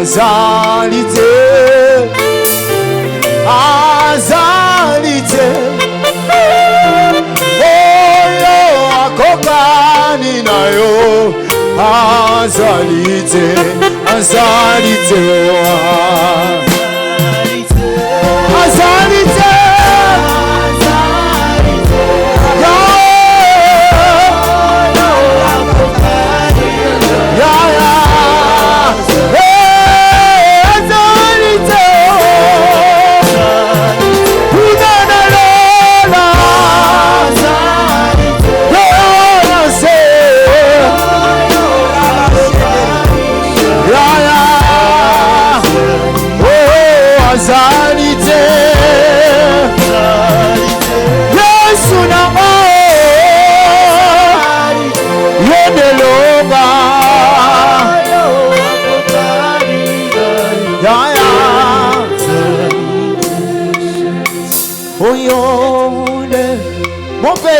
azalite oyo akokani nayo azalite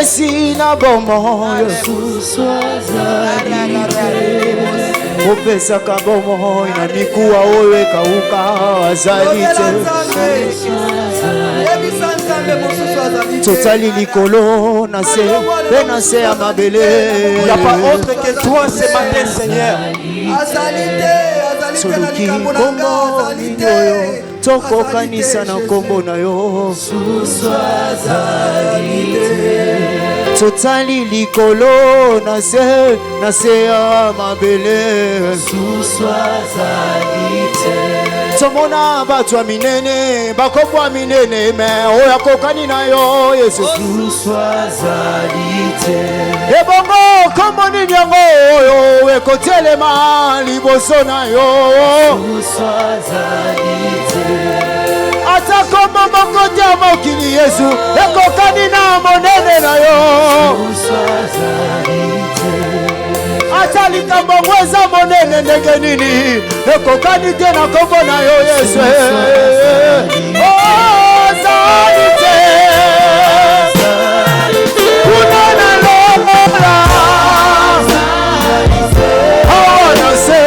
Sina bomoyo opesa kabomoyo na mikuwa owe kauka azalite totali likolo na se amabele. Il n'y a pas autre que toi ce matin, Seigneur. Soluki bomoyo toko kanisa na kombo na yo totali likolo na se amabele tomona batwa minene bakobwa minene me oya kokani na yo Yesu ebongo kombo ni nyango oyo ekotelema liboso na yo ata koma makote ya mokili Yesu ekokani na monene na yo ata likambo mweza monene ndenge nini ekokani te na kombo na yo Yesu azalite kunana lomola nase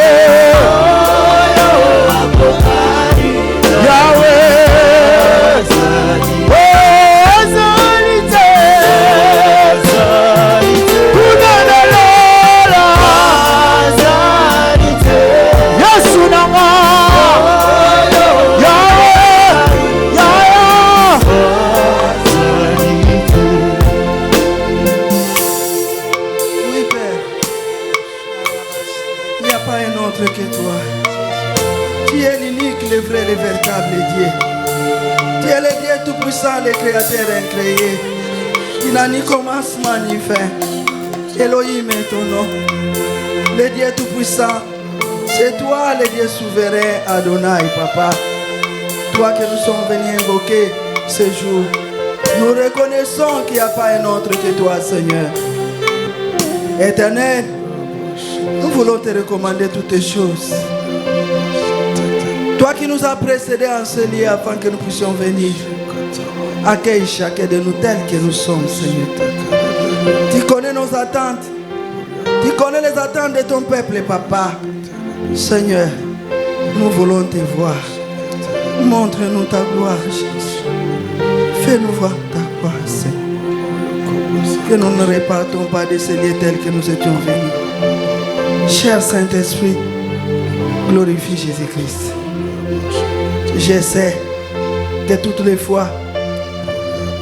le créateur incréé, il n'a ni commencement ni fin. Elohim est ton nom, le Dieu tout-puissant. C'est toi le Dieu souverain Adonai, Papa. Toi que nous sommes venus invoquer ce jour. Nous reconnaissons qu'il n'y a pas un autre que toi, Seigneur. Éternel, nous voulons te recommander toutes les choses. Toi qui nous as précédés en ce lieu afin que nous puissions venir. Accueille chacun de nous tels que nous sommes, Seigneur. Tu connais nos attentes. Tu connais les attentes de ton peuple, Papa. Seigneur, nous voulons te voir. Montre-nous ta gloire, Jésus. Fais-nous voir ta gloire, Seigneur. Que nous ne repartons pas de ce lieu tel que nous étions venus. Cher Saint-Esprit, glorifie Jésus-Christ. Je sais que toutes les fois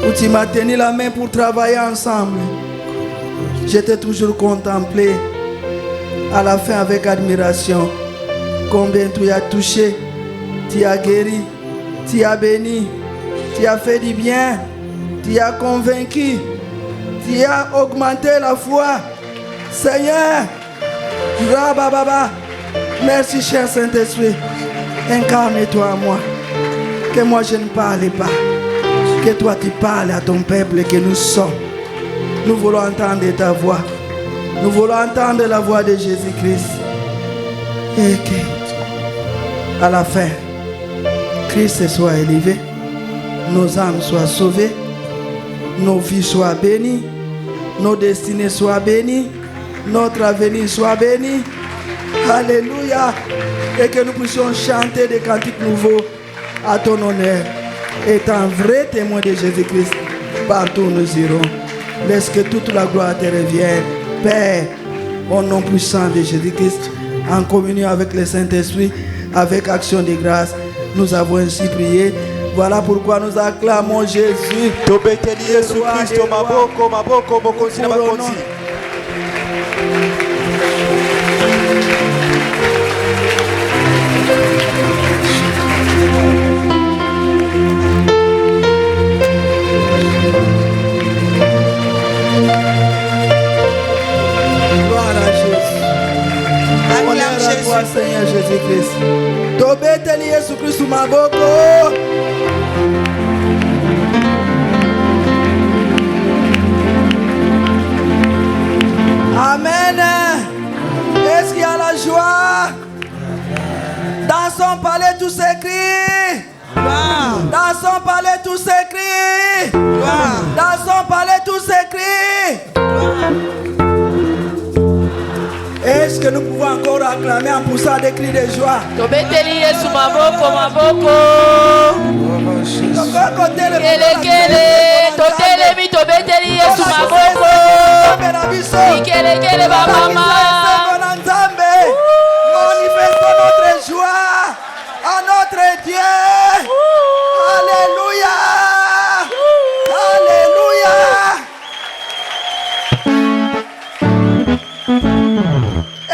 où tu m'as tenu la main pour travailler ensemble, j'étais toujours contemplé à la fin avec admiration combien tu as touché, tu as guéri, tu as béni, tu as fait du bien, tu as convaincu, tu as augmenté la foi. Seigneur, Rabababa, merci cher Saint-Esprit, incarne-toi en moi, que moi je ne parle pas. Que toi tu parles à ton peuple que nous sommes. Nous voulons entendre ta voix. Nous voulons entendre la voix de Jésus-Christ. Et que à la fin, Christ soit élevé, nos âmes soient sauvées, nos vies soient bénies, nos destinées soient bénies, notre avenir soit béni. Alléluia. et que nous puissions chanter des cantiques nouveaux à ton honneur, étant vrai témoin de Jésus-Christ partout où nous irons. Laisse que toute la gloire te revienne, Père, au nom puissant de Jésus-Christ, en communion avec le Saint-Esprit, avec action de grâce. Nous avons ainsi prié. Voilà pourquoi nous acclamons Jésus. Seigneur Jésus-Christ. Tobeteli Jésus-Christ maboko. Amen. Est-ce qu'il y a la joie? Dans son palais tout s'écrit. Dans son palais tout s'écrit. Dans son palais tout s'écrit. Est-ce que nous pouvons encore acclamer en poussant des cris de joie? Tobeteli Yesu maboko maboko. Kelekele totelemi tobeteli Yesu maboko. Kelekele ba mama. Manifestons notre joie à notre Dieu. Alléluia. Alléluia.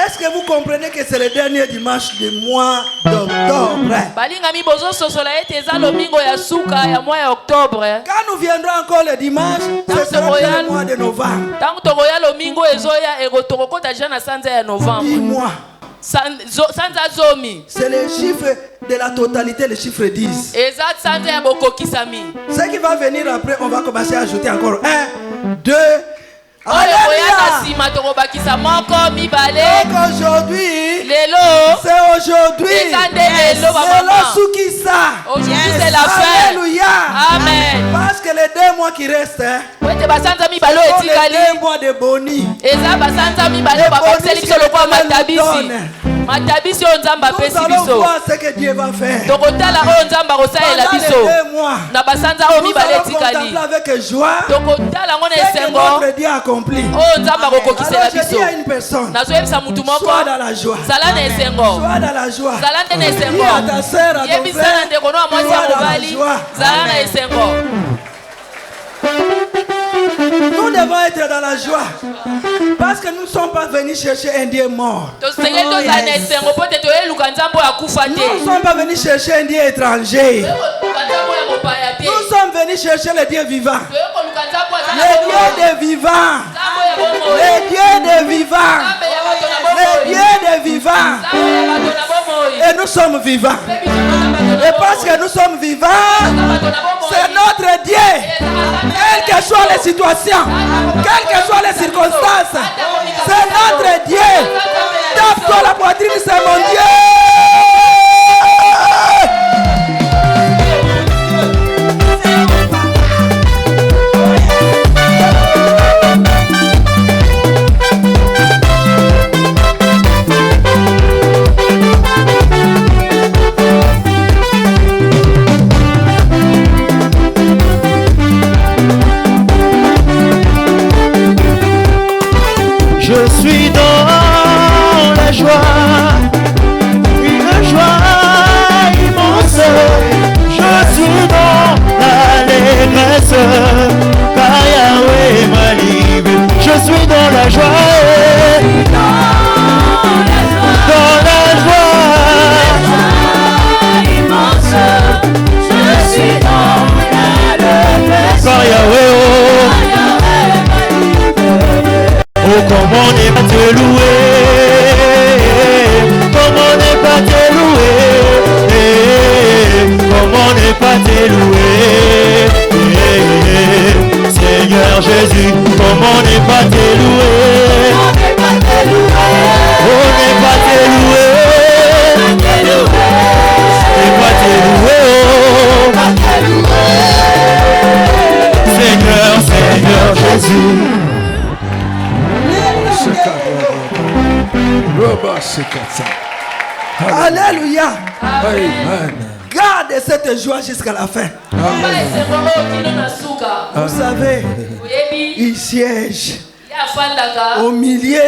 Est-ce que vous comprenez que c'est le dernier dimanche du mois d'octobre? Balingami bozo sosola ete eza lomingo ya suka ya mois ya octobre. Quand nous viendrons encore le dimanche, ce sera le mois de novembre. Tant que tokoya lomingo ezoya egotokokota jana sanza ya novembre. 10 mois. Sanza zomi. C'est le chiffre de la totalité, le chiffre 10. Eza sanza ya bokokisami. Ce qui va venir après, on va commencer à ajouter encore 1, 2. Aujourd'hui, c'est aujourd'hui. C'est la fin. Alléluia. Amen. Parce que les 2 mois qui restent, sont les 2 mois de boni. Matabisi on nzamba pesi biso. Nous allons voir ce que Dieu va faire. Tokotala o nzamba kosalela biso. Na basanza o mibale tikali. Avec joie. Tokotala ngone esengo. Notre Dieu accompli. O nzamba kokokisela biso. Je dis à une personne. Nazoyebisa mutu moko. Sois dans la joie. Zala na esengo. Sois dans la joie. Zala na esengo. Dis à ta sœur, à ton Yebisa frère. na ndeko no amwasi ya mobali. Zala na esengo. Nous devons être dans la joie. Parce que nous ne sommes pas venus chercher un Dieu mort. Nous ne sommes pas venus chercher un Dieu étranger. Nous sommes venus chercher le Dieu vivant. Le Dieu des vivants. Le Dieu des vivants. Le Dieu des vivants. Et nous sommes vivants. Et parce que nous sommes vivants, c'est notre Dieu. Quelles que soient les situations, quelles que soient les circonstances, c'est notre Dieu. Tape-toi la poitrine, c'est mon Dieu. Je suis dans la joie, une joie immense. Je suis dans l'allégresse, car Yahweh m'a livré. Je suis dans la joie, dans la joie immense. Je suis dans l'allégresse, car Yahweh, oh, comment ne pas te louer, comment ne pas te louer, comment ne pas te louer, Seigneur Jésus, comment ne pas te louer, oh, ne pas te louer, ne pas te louer, Seigneur, Seigneur Jésus. Alléluia. Amen. Garde cette joie jusqu'à la fin. Vous savez, il siège au milieu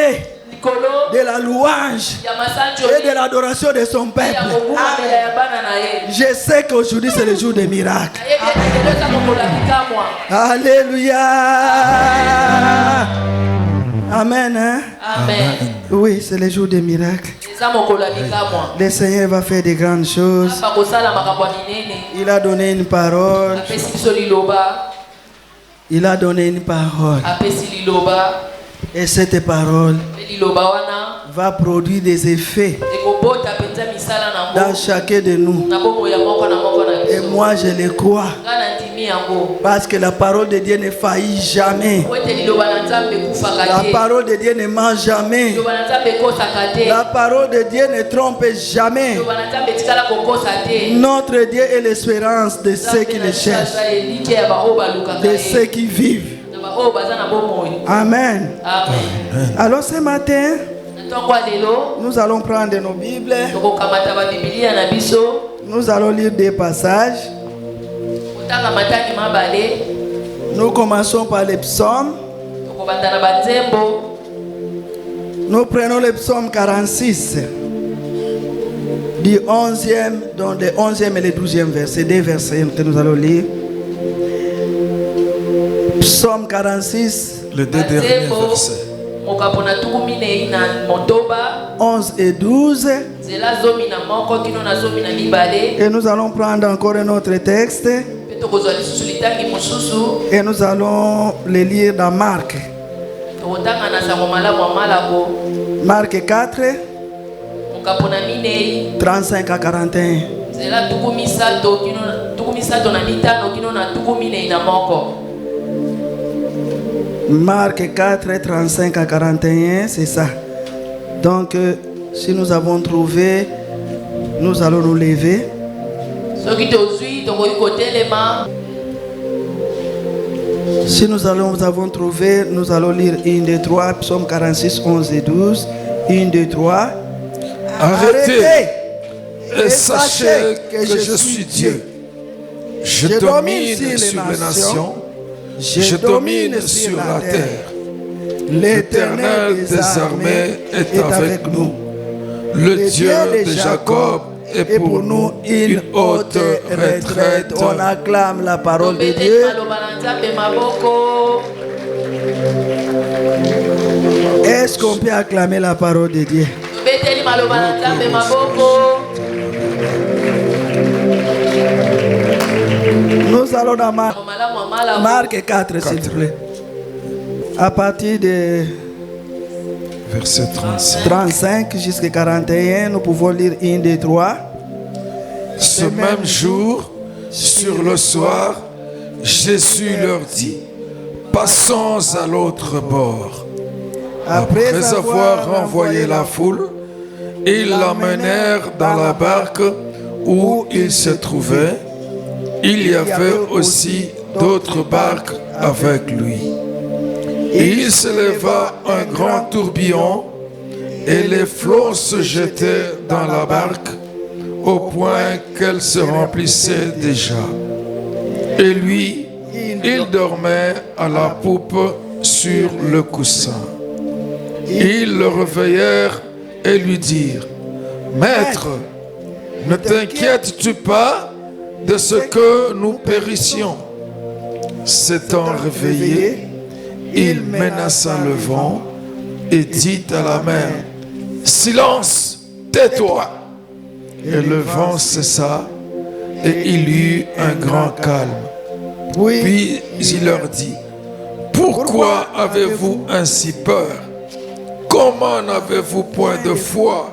de la louange et de l'adoration de son peuple. Je sais qu'aujourd'hui c'est le jour des miracles. Alléluia. Amen. Hein? Amen. Oui, c'est le jour des miracles. Le Seigneur va faire de grandes choses. Il a donné une parole. Il a donné une parole. Et cette parole va produire des effets dans chacun de nous. Et moi je le crois. Parce que la parole de Dieu ne faillit jamais. La parole de Dieu ne ment jamais. La parole de Dieu ne trompe jamais. Notre Dieu est l'espérance de ceux qui le cherchent, de ceux qui vivent. Amen. Alors ce matin, nous allons prendre nos Bibles. Nous allons lire des passages. Nous commençons par les psaumes. Nous prenons le psaume 46, du 11e, donc le 11e et le 12e verset, deux versets que nous allons lire. Psaume 46, Les deux derniers versets. 11 et 12. Et nous allons prendre encore un autre texte. Et nous allons le lire dans Marc. Marc 4, 35 à 41. Marc 4, 35 à 41, c'est ça. Donc, si nous avons trouvé, nous allons nous lever. Si nous avons trouvé, nous allons lire 1, 2, 3, psaume 46, 11 et 12. 1, 2, 3. Arrêtez et sachez que je suis Dieu. Je domine sur les nations. Je domine sur la terre. L'Éternel des armées est avec nous. Le Dieu de Jacob est pour nous une haute retraite. On acclame la parole de Dieu. Est-ce qu'on peut acclamer la parole de Dieu? Nous allons dans Marc 4, s'il vous plaît. À partir de verset 35 jusqu'à 41, nous pouvons lire 1, 2, 3. Ce même jour, sur le soir, Jésus leur dit: passons à l'autre bord. Après avoir renvoyé la foule, ils l'emmenèrent dans la barque où il se trouvait. Il y avait aussi d'autres barques avec lui. Et il se leva un grand tourbillon et les flots se jetaient dans la barque au point qu'elle se remplissait déjà. Et lui, il dormait à la poupe sur le coussin. Ils le réveillèrent et lui dirent: Maître, ne t'inquiètes-tu pas de ce que nous périssions? S'étant réveillé, il menaça le vent et dit à la mer: Silence, tais-toi. Et le vent cessa et il eut un grand calme. Puis il leur dit: Pourquoi avez-vous ainsi peur? Comment n'avez-vous point de foi?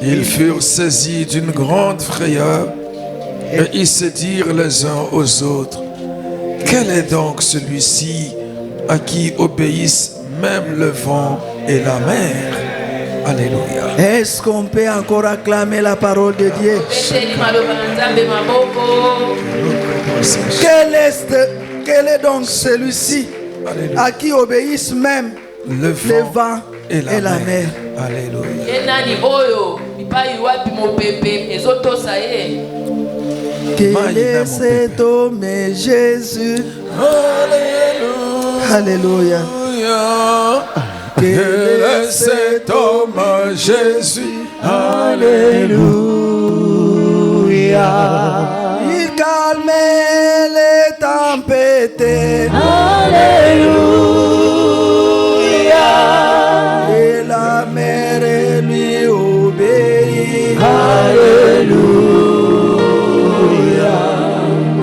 Ils furent saisis d'une grande frayeur et ils se dirent les uns aux autres: Quel est donc celui-ci à qui obéissent même le vent et la mer? Alléluia. Est-ce qu'on peut encore acclamer la parole de Dieu? Quel est donc celui-ci à qui obéissent même le vent et la mer? Alléluia. Quel est cet homme Jésus? Alléluia. Quel est cet homme Jésus? Alléluia. Il calme les tempêtes. Alléluia. Et la mer lui obéit. Alléluia.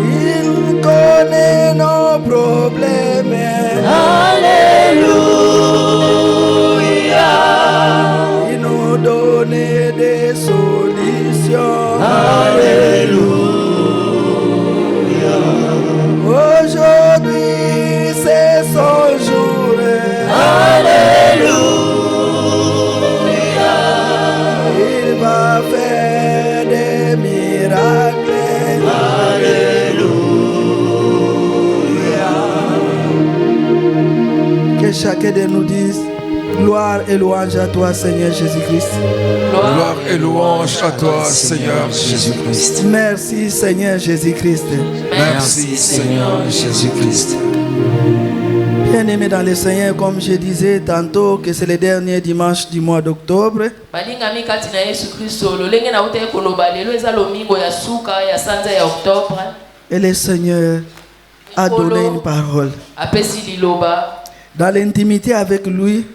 Il connaît nos problèmes. Alléluia. Il nous donne des solutions. Alléluia. Aujourd'hui c'est son jour. Alléluia. Il va faire des miracles. Alléluia. Que chacun de nous dise gloire et louange à toi, Seigneur Jésus-Christ. Gloire et louange à toi, Seigneur Jésus-Christ. Merci, Seigneur Jésus-Christ. Merci, Seigneur Jésus-Christ. Bien-aimés dans le Seigneur, comme je disais tantôt que c'est le dernier dimanche du mois d'octobre. Et le Seigneur a donné une parole. Dans l'intimité avec lui,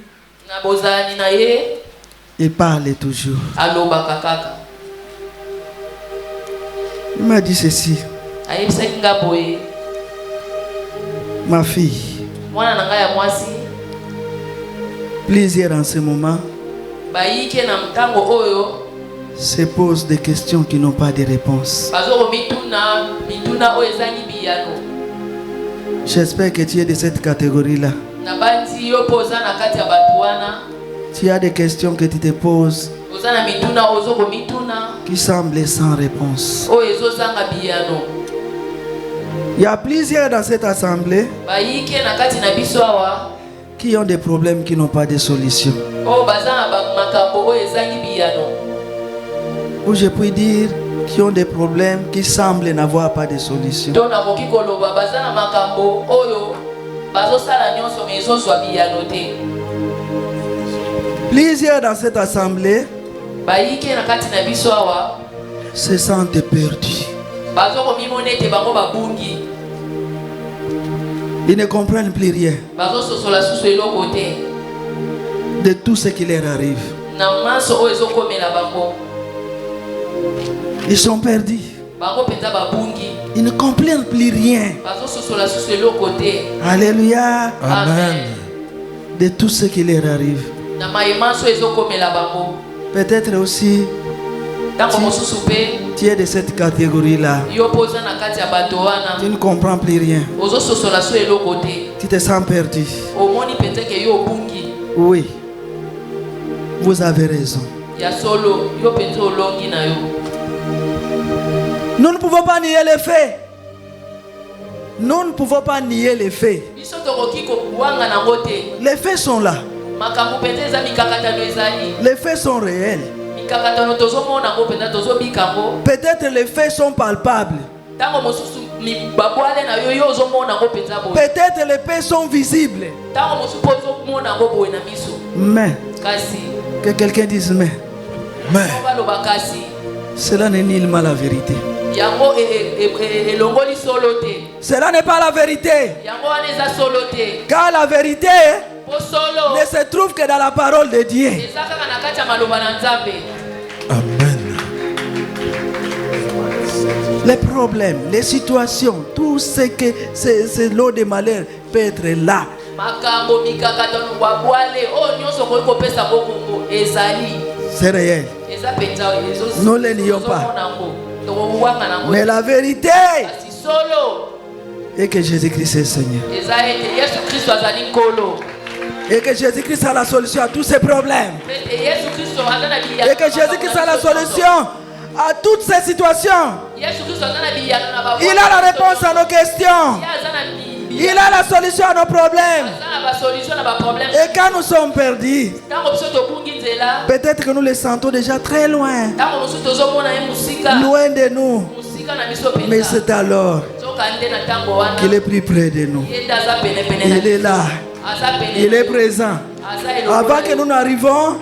il parle toujours. Il m'a dit ceci. Ma fille, plusieurs en ce moment se posent des questions qui n'ont pas de réponse. J'espère que tu es de cette catégorie-là. Tu as des questions que tu te poses qui semblent sans réponse. Il y a plusieurs dans cette assemblée qui ont des problèmes qui n'ont pas de solution. Ou je puis dire qui ont des problèmes qui semblent n'avoir pas de solution. Plusieurs dans cette assemblée se sentent perdus. Ils ne comprennent plus rien de tout ce qui leur arrive. Ils sont perdus. Ils ne comprennent plus rien. Alléluia. Amen. De tout ce qui leur arrive. Peut-être aussi tu es de cette catégorie-là. Tu ne comprends plus rien. Tu te sens perdu. Oui, vous avez raison. Nous ne pouvons pas nier les faits. Nous ne pouvons pas nier les faits. Les faits sont là. Les faits sont réels. Peut-être les faits sont palpables. Peut-être les faits sont visibles. Mais que quelqu'un dise mais cela n'est nullement la vérité. Cela n'est pas la vérité. Car la vérité ne se trouve que dans la parole de Dieu. Amen. Les problèmes, les situations, tout ce que c'est l'eau de malheur peut être là. C'est réel. Nous ne le nions pas. Mais la vérité est que Jésus-Christ est Seigneur. Et que Jésus-Christ a la solution à tous ces problèmes. Et que Jésus-Christ a la solution à toutes ces situations. Il a la réponse à nos questions. Il a la solution à nos problèmes. Et quand nous sommes perdus, peut-être que nous les sentons déjà très loin, loin de nous. Mais c'est alors qu'il est plus près de nous. Il est là. Il est présent. Avant que nous n'arrivions,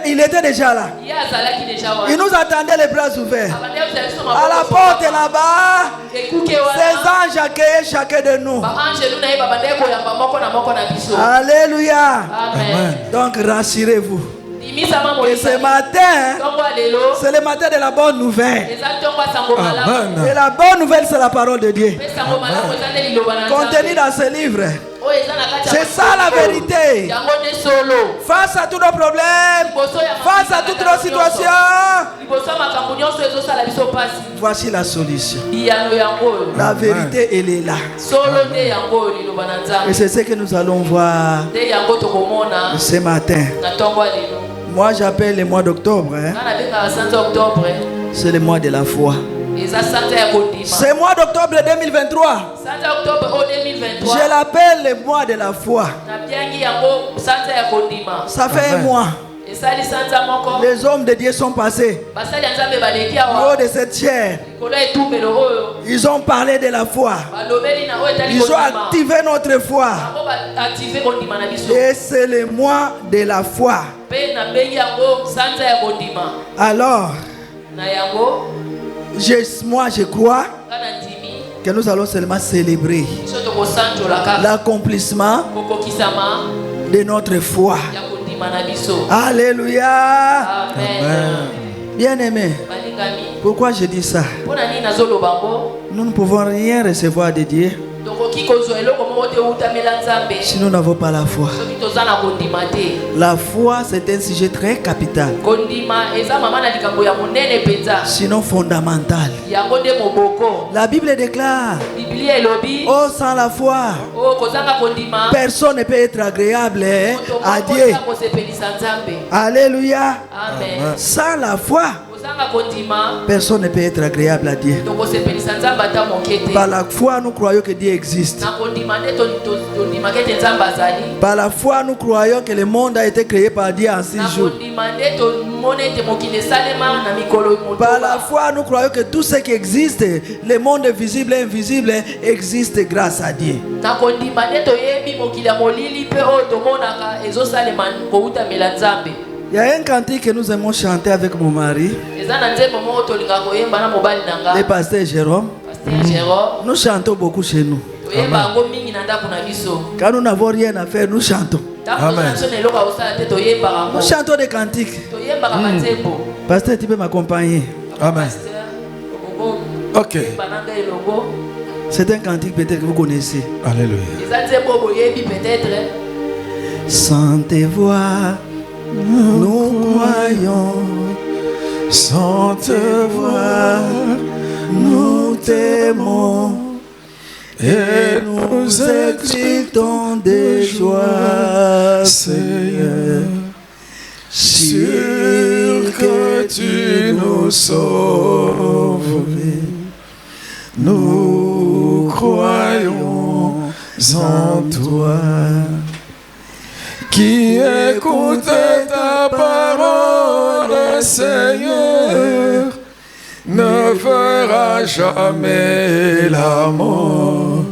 il était déjà là. Il nous attendait les bras ouverts. À la porte là-bas, ces anges accueillaient chacun de nous. Alléluia. Amen. Donc rassurez-vous. Et ce matin, c'est le matin de la bonne nouvelle. Amen. Et la bonne nouvelle, c'est la parole de Dieu. Contenue dans ce livre. C'est ça la vérité. Face à tous nos problèmes, face à toutes nos situations, voici la solution. La vérité, elle est là. Et c'est ce que nous allons voir ce matin. Moi, j'appelle le mois d'octobre. C'est le mois de la foi. Ce mois d'octobre 2023, je l'appelle le mois de la foi. Ça fait un mois. Les hommes de Dieu sont passés au haut de cette chair. Ils ont parlé de la foi. Ils ont activé notre foi. Et c'est le mois de la foi. Alors, moi je crois que nous allons seulement célébrer l'accomplissement de notre foi. Alléluia. Amen. Bien-aimé, pourquoi je dis ça? Nous ne pouvons rien recevoir de Dieu si nous n'avons pas la foi. La foi, c'est un sujet très capital, sinon fondamental. La Bible déclare: oh, sans la foi, personne ne peut être agréable à Dieu. Alléluia. Amen. Sans la foi, personne ne peut être agréable à Dieu. Par la foi, nous croyons que Dieu existe. Par la foi, nous croyons que le monde a été créé par Dieu en 6 jours. Par la foi, nous croyons que tout ce qui existe, le monde visible et invisible, existe grâce à Dieu. Il y a un cantique que nous aimons chanter avec mon mari, le pasteur Jérôme. Nous chantons beaucoup chez nous. Quand nous n'avons rien à faire, nous chantons. Amen. Nous chantons des cantiques. Pasteur, tu peux m'accompagner? Amen. Ok. C'est un cantique peut-être que vous connaissez. Alléluia. Sans te voir, nous croyons. Sans te voir, Nous t'aimons et nous exultons de joie, Seigneur, sûr que tu nous sauves. Nous croyons en toi, qui écoute ta parole, Seigneur, ne verra jamais la mort.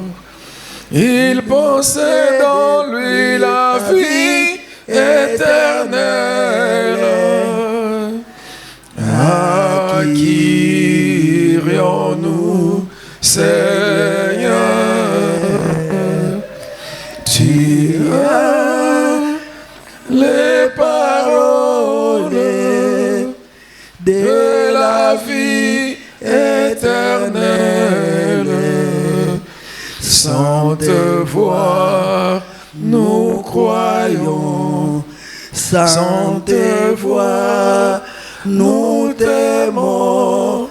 Il possède en lui la vie éternelle. À qui irions-nous, Seigneur? Tu as les paroles de la vie éternelle. Sans te voir, nous croyons. Sans te voir, nous t'aimons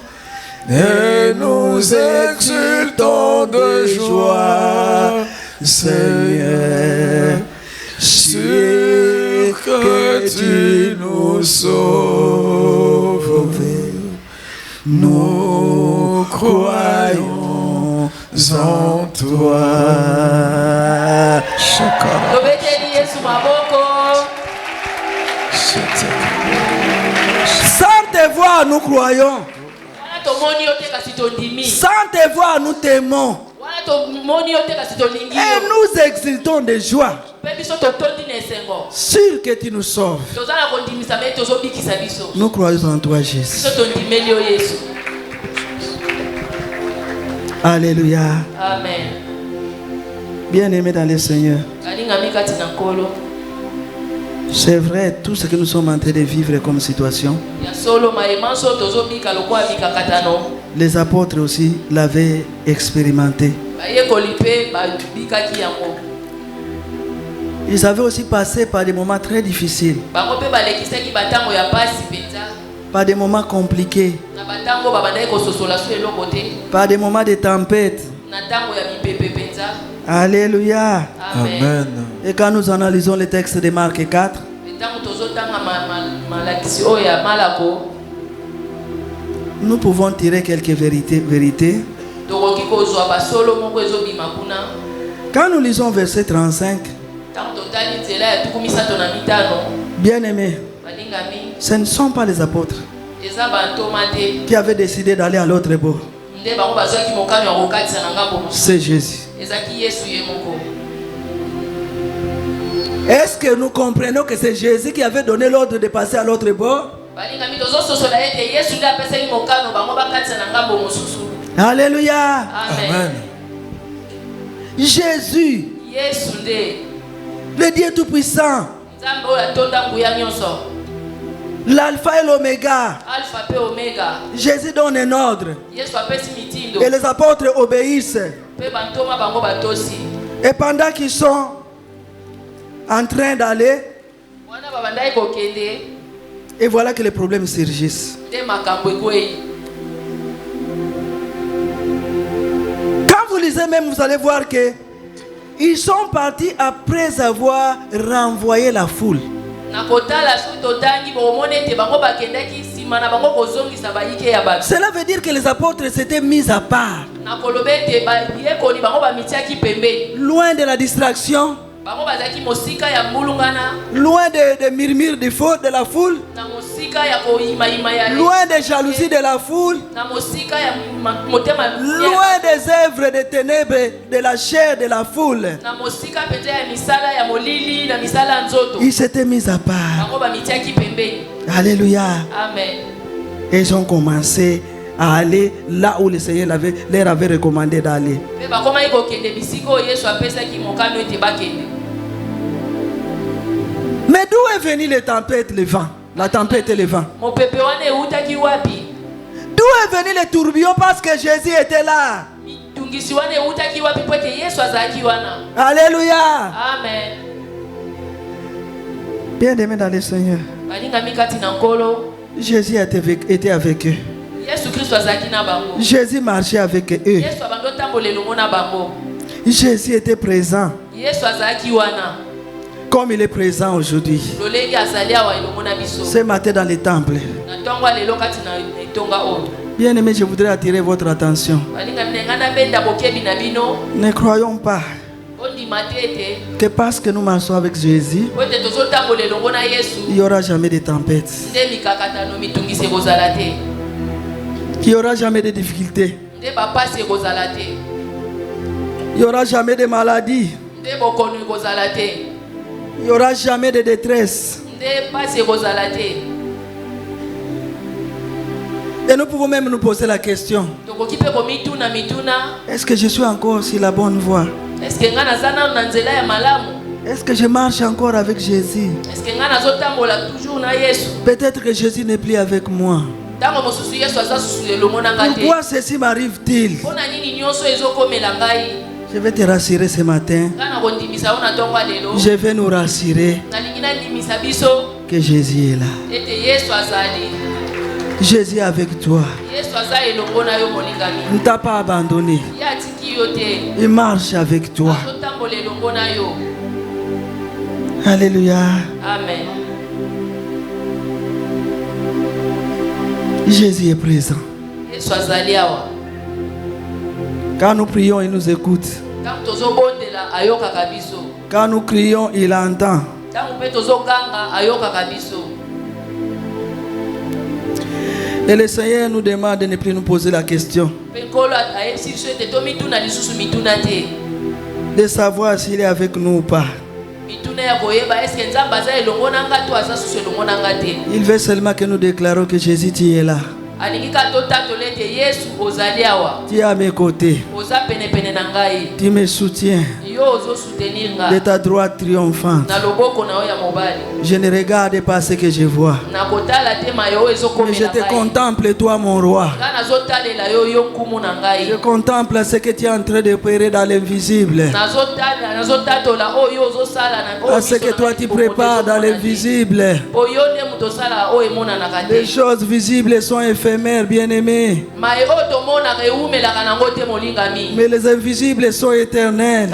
Et nous exultons de joie, Seigneur, sûr que tu nous sauves. Nous croyons en toi. Tobeteli Yesu maboko. Sans te voir, nous croyons. Wana tomoni yo te kasi tondimi. Sans te voir, nous t'aimons. Wana tomoni yo te kasi tolingi yo. Et nous exultons de joie. Pe biso totondi na esengo. Sûr que tu nous sauves. Tozala kondimisa me tozobikisa biso. Nous croyons en toi, Jésus. Biso tondimeli yo Yesu. Alléluia. Amen. Bien-aimés dans le Seigneur. Kalingami kati na nkolo. C'est vrai, tout ce que nous sommes en train de vivre comme situation, Ya solo maemanso tozobika lokwa bika katano. les apôtres aussi l'avaient expérimenté. Bayekoli pe babikaki yango. Ils avaient aussi passé par des moments très difficiles, Bango pe balekisaki batango ya pasi penza. par des moments compliqués, Na batango babandaki kososola so eloko te. par des moments de tempête. Na tango ya mipepe penza. Alléluia. Amen. Amen. Et quand nous analysons le texte de Marc 4, Tango tozotanga malakisi oyo ya malako. nous pouvons tirer quelques vérités. Tokoki kozwa basolo moko ezobima kuna. Quand nous lisons verset 35, Tango totali nzela ya tuku misato na mitano. bien-aimés, Balingami ce ne sont pas les apôtres eza bantoma te. qui avaient décidé d'aller à l'autre bord. Nde bango bazwaki mokano ya kokatisa na ngambo mosusu. C'est Jésus. Ezaki Yesu ye moko. Est-ce que nous comprenons que c'est Jésus qui avait donné l'ordre de passer à l'autre bord? Balingami tozososola ete Yesu nde apesaki mokano bango bakatisa na ngambo mosusu. Alléluia. Amen. Amen. Jésus, Yesu nde le Dieu Tout-Puissant, nzambe oyo atonda nguya nyonso. l'alpha et l'oméga. Alpha pe omega. Jésus donne un ordre Yesu apesi mitindo. et les apôtres obéissent. Pe bantoma bango batosi. Et pendant qu'ils sont en train d'aller, Wana babandaki kokende. et voilà que les problèmes surgissent. Nde makambo ekwei. Quand vous lisez même, vous allez voir que ils sont partis après avoir renvoyé la foule. Na kotala soki totangi bokomona ete bango bakendaki nsima na bango kozongisa bayike ya bato. Cela veut dire que les apôtres s'étaient mis à part, Na koloba ete bayekoli bango bamitiaki pembeni. loin de la distraction, Bango bazalaki mosika ya mbulungana. loin des murmures de la foule, Na mosika ya koyimayima ya loin des jalousies de la foule, na mosika ya motema. loin des œuvres de ténèbres de la chair de la foule. Na mosika penza ya misala ya molili na misala ya nzoto. Ils s'étaient mis à part. Bango bamitiaki pembeni. Alléluia. Amen. Et ils ont commencé à aller là où le Seigneur leur avait recommandé d'aller. Pe bakomaki kokende bisika oyo Yesu apesaki mokano ete bakende. Mais d'où est venue la tempête, le vent? La tempête et le vent. Mopepe wana eutaki wapi? D'où est venu le tourbillon? Parce que Jésus était là. Mitungisi wana eutaki wapi po ete Yesu azalaki wana? Alléluia. Amen. Bien-aimés dans le Seigneur, Balingami kati na nkolo. Jésus était avec eux. Yesu Kristo azalaki na bango. Jésus marchait avec eux. Yesu abandi otambola elongo na bango. Jésus était présent Yesu azalaki wana. comme il est présent aujourd'hui. Lolenge azali awa elongo na biso. Ce matin dans les temples. Na ntongo ya lelo kati na etonga oyo. Bien-aimés, je voudrais attirer votre attention. Balingami nenga na benda bokebi na bino. Ne croyons pas Ondima te ete. que parce que nous marchons avec Jésus, Po ete tozotambola elongo na Yesu. il n'y aura jamais de tempête. Nde mikakatano mitungisi ekozala te. Il n'y aura jamais de difficultés. Nde bapasi ekozala te. Il n'y aura jamais de maladie. Nde bokono ekozala te. Il n'y aura jamais de détresse. Nde pasi ekozala te. Et nous pouvons même nous poser la question. Tokoki mpe komituna mituna. Est-ce que je suis encore sur la bonne voie? Eske nga naza nanu na nzela ya malamu? Est-ce que je marche encore avec Jésus? Eske nga nazotambola toujours na Yesu? Peut-être que Jésus n'est plus avec moi. Ntango mosusu Yesu aza susu elongo na nga te. Pourquoi ceci m'arrive-t-il? Mpona nini nyonso ezokomela ngai? Je vais te rassurer ce matin. Nga na kondimisa yo na ntongo ya lelo. Je vais nous rassurer Nalingi nandimisa biso que Jésus est là. ete Yesu azali. Jésus est avec toi. Yesu aza elongo na yo molingami. Il ne t'a pas abandonné. Ye atiki yo te. Il marche avec toi. Azotambola elongo na yo. Alléluia. Amen. Jésus est présent. Yesu azali awa. Quand nous prions, il nous écoute. Quand nous crions, il entend. Et le Seigneur nous demande de ne plus nous poser la question de savoir s'il est avec nous ou pas. Il veut seulement que nous déclarons que Jésus, tu es là. Tu es à mes côtés. Tu me soutiens de ta droite triomphante. Je ne regarde pas ce que je vois, mais je te contemple, toi mon roi. Je contemple ce que tu es en train de opérer dans l'invisible, à ce que toi tu prépares dans l'invisible. Les choses visibles sont éphémères, bien-aimés, mais les invisibles sont éternels.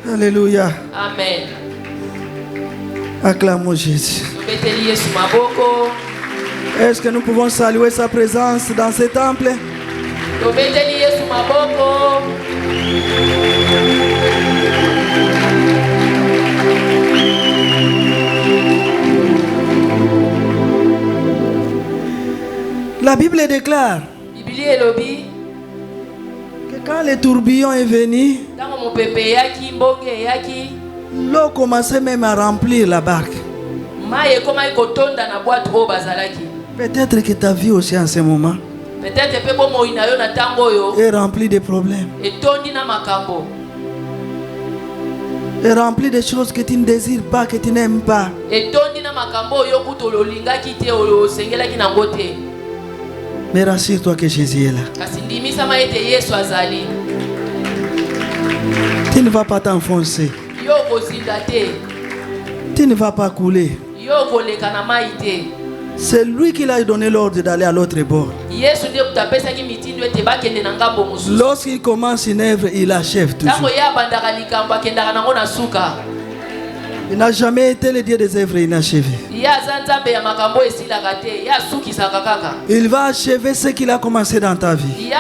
Alléluia. Amen. Acclamons Jésus. Est-ce que nous pouvons saluer sa présence dans ce temple? La Bible déclare que quand le tourbillon est venu, l'eau commençait même à remplir la barque. Peut-être que ta vie aussi en ce moment est remplie de problèmes, est remplie de choses que tu ne désires pas, que tu n'aimes pas. Mais rassure-toi que Jésus est là. Tu ne vas pas t'enfoncer. Tu ne vas pas couler. C'est lui qui l'a donné l'ordre d'aller à l'autre bord. Lorsqu'il commence une œuvre, il achève toujours. Il n'a jamais été le Dieu des œuvres inachevées. Il va achever ce qu'il a commencé dans ta vie.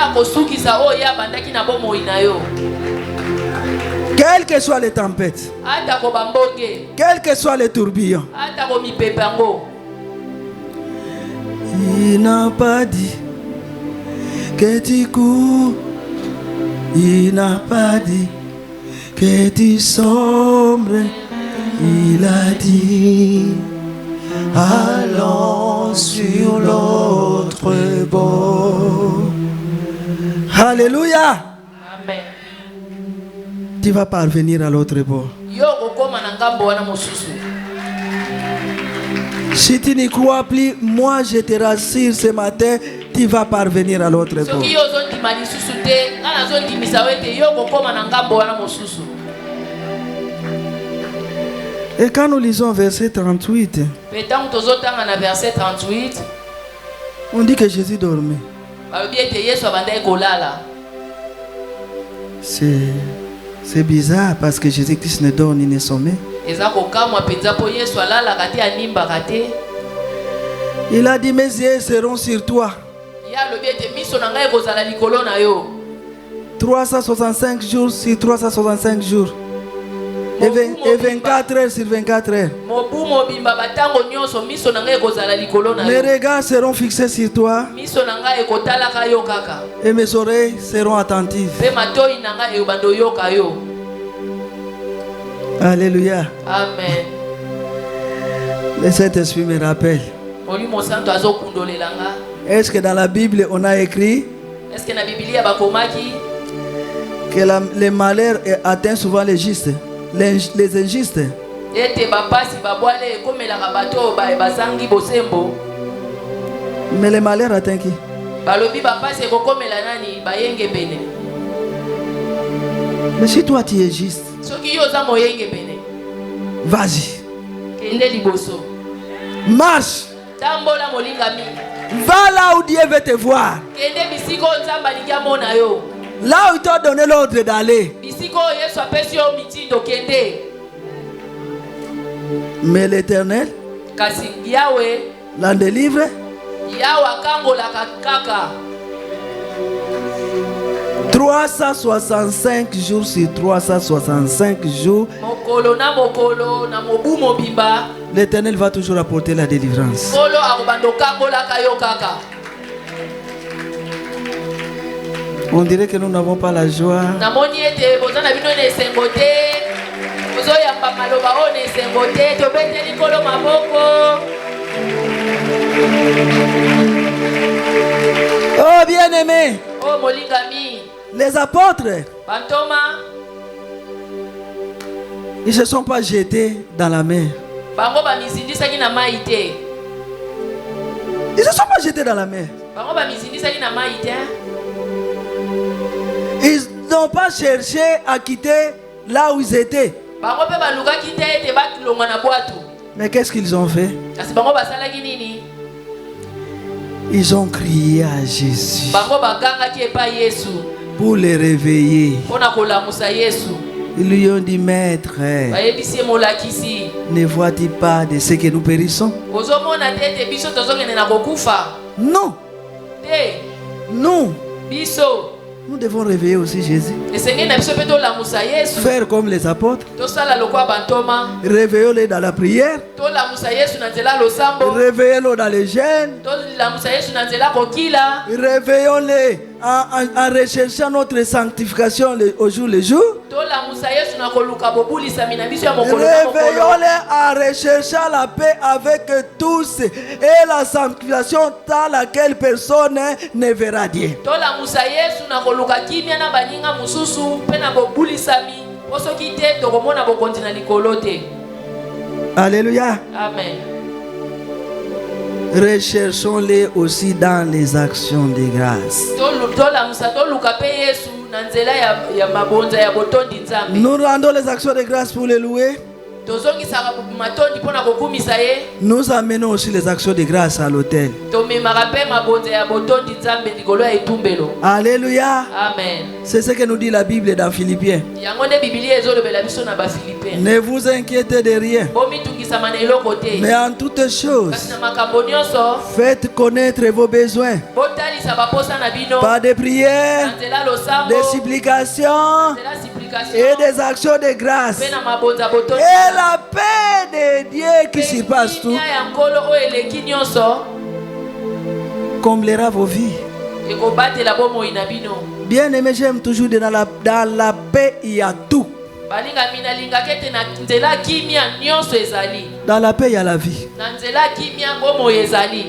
Quelles que soient les tempêtes, quels que soient les tourbillons, il n'a pas dit que tu cours. Il n'a pas dit que tu sombres. Il a dit, allons sur l'autre bord. Alléluia. Amen. Tu vas parvenir à l'autre bord. Si tu n'y crois plus, moi je te rassure ce matin, tu vas parvenir à l'autre bord. Et quand nous lisons verset 38, on dit que Jésus dormait. C'est bizarre parce que Jésus-Christ ne dort ni ne sommeille. Il a dit, mes yeux seront sur toi. 365 jours sur 365 jours. Et 24 heures sur 24 heures. Mes regards seront fixés sur toi. Et mes oreilles seront attentives. Alléluia. Amen. Le Saint-Esprit me rappelle. Est-ce que dans la Bible on a écrit que le malheur atteint souvent les justes? Les injustes. Mais le malheur atteint qui? Mais si toi tu es juste, vas-y, marche, va là où Dieu veut te voir, là où il t'a donné l'ordre d'aller. Mais l'Éternel l'en délivre 365 jours sur 365 jours, mokolo na mobu mobimba l'Éternel va toujours apporter la délivrance. kolo akobandoka bolaka yo kaka. On dirait que nous n'avons pas la joie. namoni ete boza na bino na esengo te ozoyamba maloba oyo na esengo te tobeteli kolo maboko. Oh bien-aimé, Oh molingami les apôtres, bantoma ils ne se sont pas jetés dans la mer. bango bamizindisaki na mai te. Ils ne se sont pas jetés dans la mer. bango bamizindisaki na mai te. Ils n'ont pas cherché à quitter là où ils étaient. bango mpe balukaki te ete batulongwa na bwato. Mais qu'est-ce qu'ils ont fait? kasi bango basalaki nini? Ils ont crié à Jésus bango bagangaki epai yesu pour les réveiller. mpo na kolamusa yesu. Ils lui ont dit, Maître, bayebisi ye molakisi ne vois-tu pas de ce que nous périssons? ozomona te ete biso tozokende na kokufa Non, te. nous, biso nous devons réveiller aussi Jésus. esengeli na biso mpe tolamusa yesu, Faire comme les apôtres. tosala lokwa bantoma, Réveillons-les dans la prière. tolamusa yesu na nzela ya losambo, Réveillons-les dans les jeûnes. tolamusa yesu na nzela ya kokila, Réveillons-les en recherchant notre sanctification au jour le jour. tolamusa yesu na koluka bobulisami na biso ya mokolo na mokolo, Réveillons-les en recherchant la paix avec tous et la sanctification dans laquelle personne ne verra Dieu. tolamusa yesu na koluka kimia na baninga mosusu mpe na bobulisami po soki te tokomona bokonzi na likolo te. Alléluia. Amen. Recherchons-les aussi dans les actions de grâce. tolamusa toluka mpe yesu na nzela ya mabonza ya botondi nzambe. Nous rendons les actions de grâce pour les louer. tozongisaka matondi mpo na kokumisa ye. Nous amenons aussi les actions de grâce à l'autel. tomemaka mpe mabonza ya botondi nzambe likolo ya etumbelo. Alléluia. Amen. C'est ce que nous dit la Bible dans Philippiens. yango nde bibilia ezolobela biso na bafilipe. Ne vous inquiétez de rien, bomitungisama na eloko te, mais en toutes kasi choses, na makambo nyonso faites connaître vos besoins botalisa baposa na bino par des prières, na nzela losambo, des supplications nzela supplication et des actions de grâce. mpe na mabonza botondi. Et la paix de Dieu qui surpasse tout kimia ya nkolo oyo eleki nyonso comblera vos vies. ekobatela bomoi na bino. Bien-aimé, j'aime toujours dans la paix, il y a tout. balingami nalingaka ete na nzela ya kimia nyonso ezali. Dans la paix, il y a la vie. na nzela ya kimia bomoi ezali.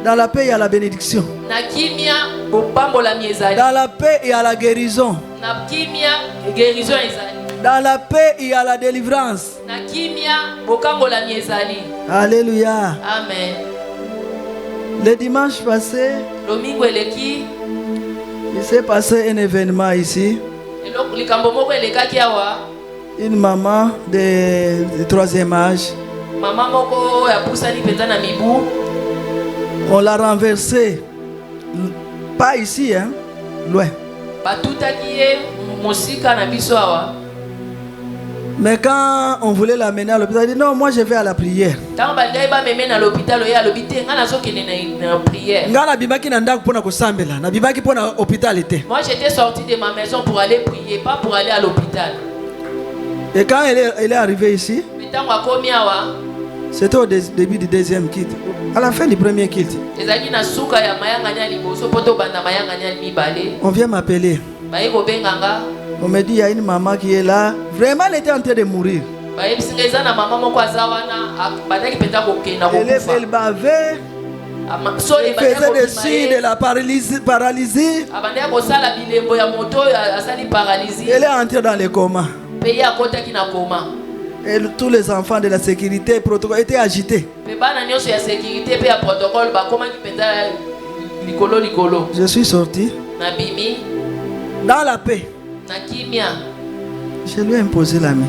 Dans la paix, il y a la bénédiction. na kimia bopambolami ezali. Dans la paix, il y a la guérison. na kimia guérison ezali. Dans la paix, il y a la délivrance. na kimia bokambolami ezali. Alléluia. Amen. Le dimanche passé, lomingo eleki il s'est passé un événement ici. likambo moko elekaki awa. Une maman de troisième âge, mama moko ya pusani mpenza na mibu on l'a renversée. Pas ici, hein, loin. batutaki ye mosika na biso awa. Mais quand on voulait l'amener à l'hôpital, il dit non, moi je vais à la prière. ntango balingai bameme na l'hôpital oye alobi te ngai nazokende na prière. Nga nabimaki na ndako mpona kosambela, nabimaki mpona hôpital te. Moi j'étais sorti de ma maison pour aller prier, pas pour aller à l'hôpital. Et quand elle est arrivée ici, Mais ntango akomi awa c'était au début du deuxième kit, à la fin du premier kit. ezalaki na suka ya mayangani ya liboso mpo tobanda mayangani ya mibale. On vient m'appeler. baye kobenga nga On me dit il y a une maman qui est là. Vraiment, elle était en train de mourir. bayebisi nga eza na mama moko aza wana bandaki mpenza kokenda kokufa. Elle bavait. soni Elle faisait des signes de la paralysie. abandaki kosala bilembo ya moto oyo asali paralysie. Elle est entrée dans le coma. mpe ye akotaki na koma. Et tous les enfants de la sécurité protocole étaient agités. mpe bana nyonso ya sécurité mpe ya protocole bakomaki mpenza likolo. Je suis sorti na bimi dans la paix. na kimia Je lui ai imposé la main.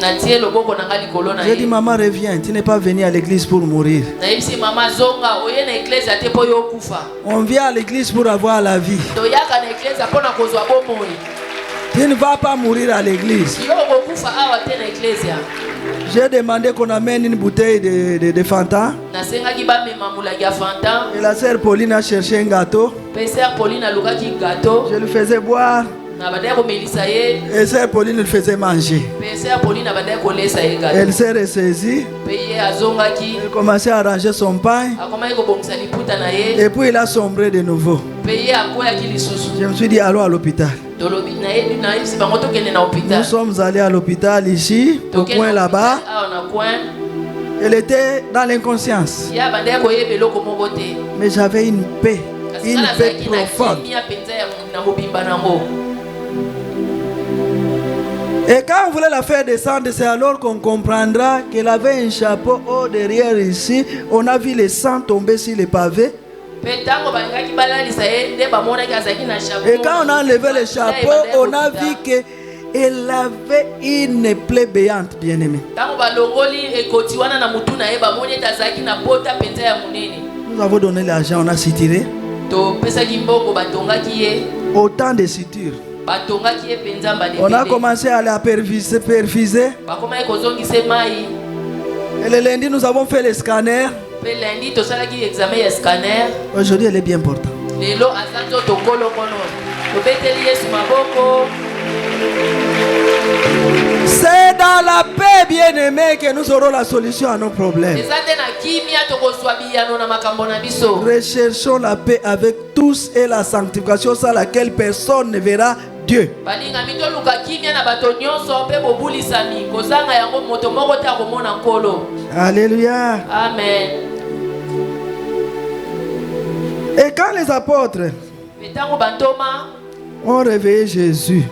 natie loboko na nga likolo na J'ai dit ye. maman reviens, tu n'es pas venu à l'église pour mourir. nayebisi mama zonga oye na eklezia te mpo yo okufa. On vient à l'église pour avoir la vie. toyaka na eklezia mpo na kozwa bomoi. Tu ne vas pas mourir à l'église. yo okokufa awa te na eklezia. J'ai demandé qu'on amène une bouteille de Fanta. nasengaki bamema molangi ya fanta Et la sœur Pauline a cherché un gâteau. mpe ser pauline alukaki gato. Je lui faisais boire. Et sœur Pauline le faisait manger. Elle s'est ressaisie. Elle commençait à arranger son pain. Et puis il a sombré de nouveau. Je me suis dit, allons à l'hôpital. Nous sommes allés à l'hôpital ici, au coin là-bas. Elle était dans l'inconscience. Mais j'avais une paix profonde. Et quand on voulait la faire descendre, c'est alors qu'on comprendra qu'elle avait un chapeau haut derrière ici. On a vu le sang tomber sur les pavés. Et quand on a enlevé le chapeau, on a vu qu'elle avait une plaie béante, bien-aimée. Nous avons donné l'argent, on a suturé. Autant de sutures. On a commencé à la perfuser. Et le lundi, nous avons fait le scanner. Aujourd'hui, elle est bien portante. C'est dans la paix, bien-aimée, que nous aurons la solution à nos problèmes. Recherchons la paix avec tous et la sanctification sans laquelle personne ne verra Dieu. Alléluia. Amen. Et quand les apôtres ont réveillé Jésus,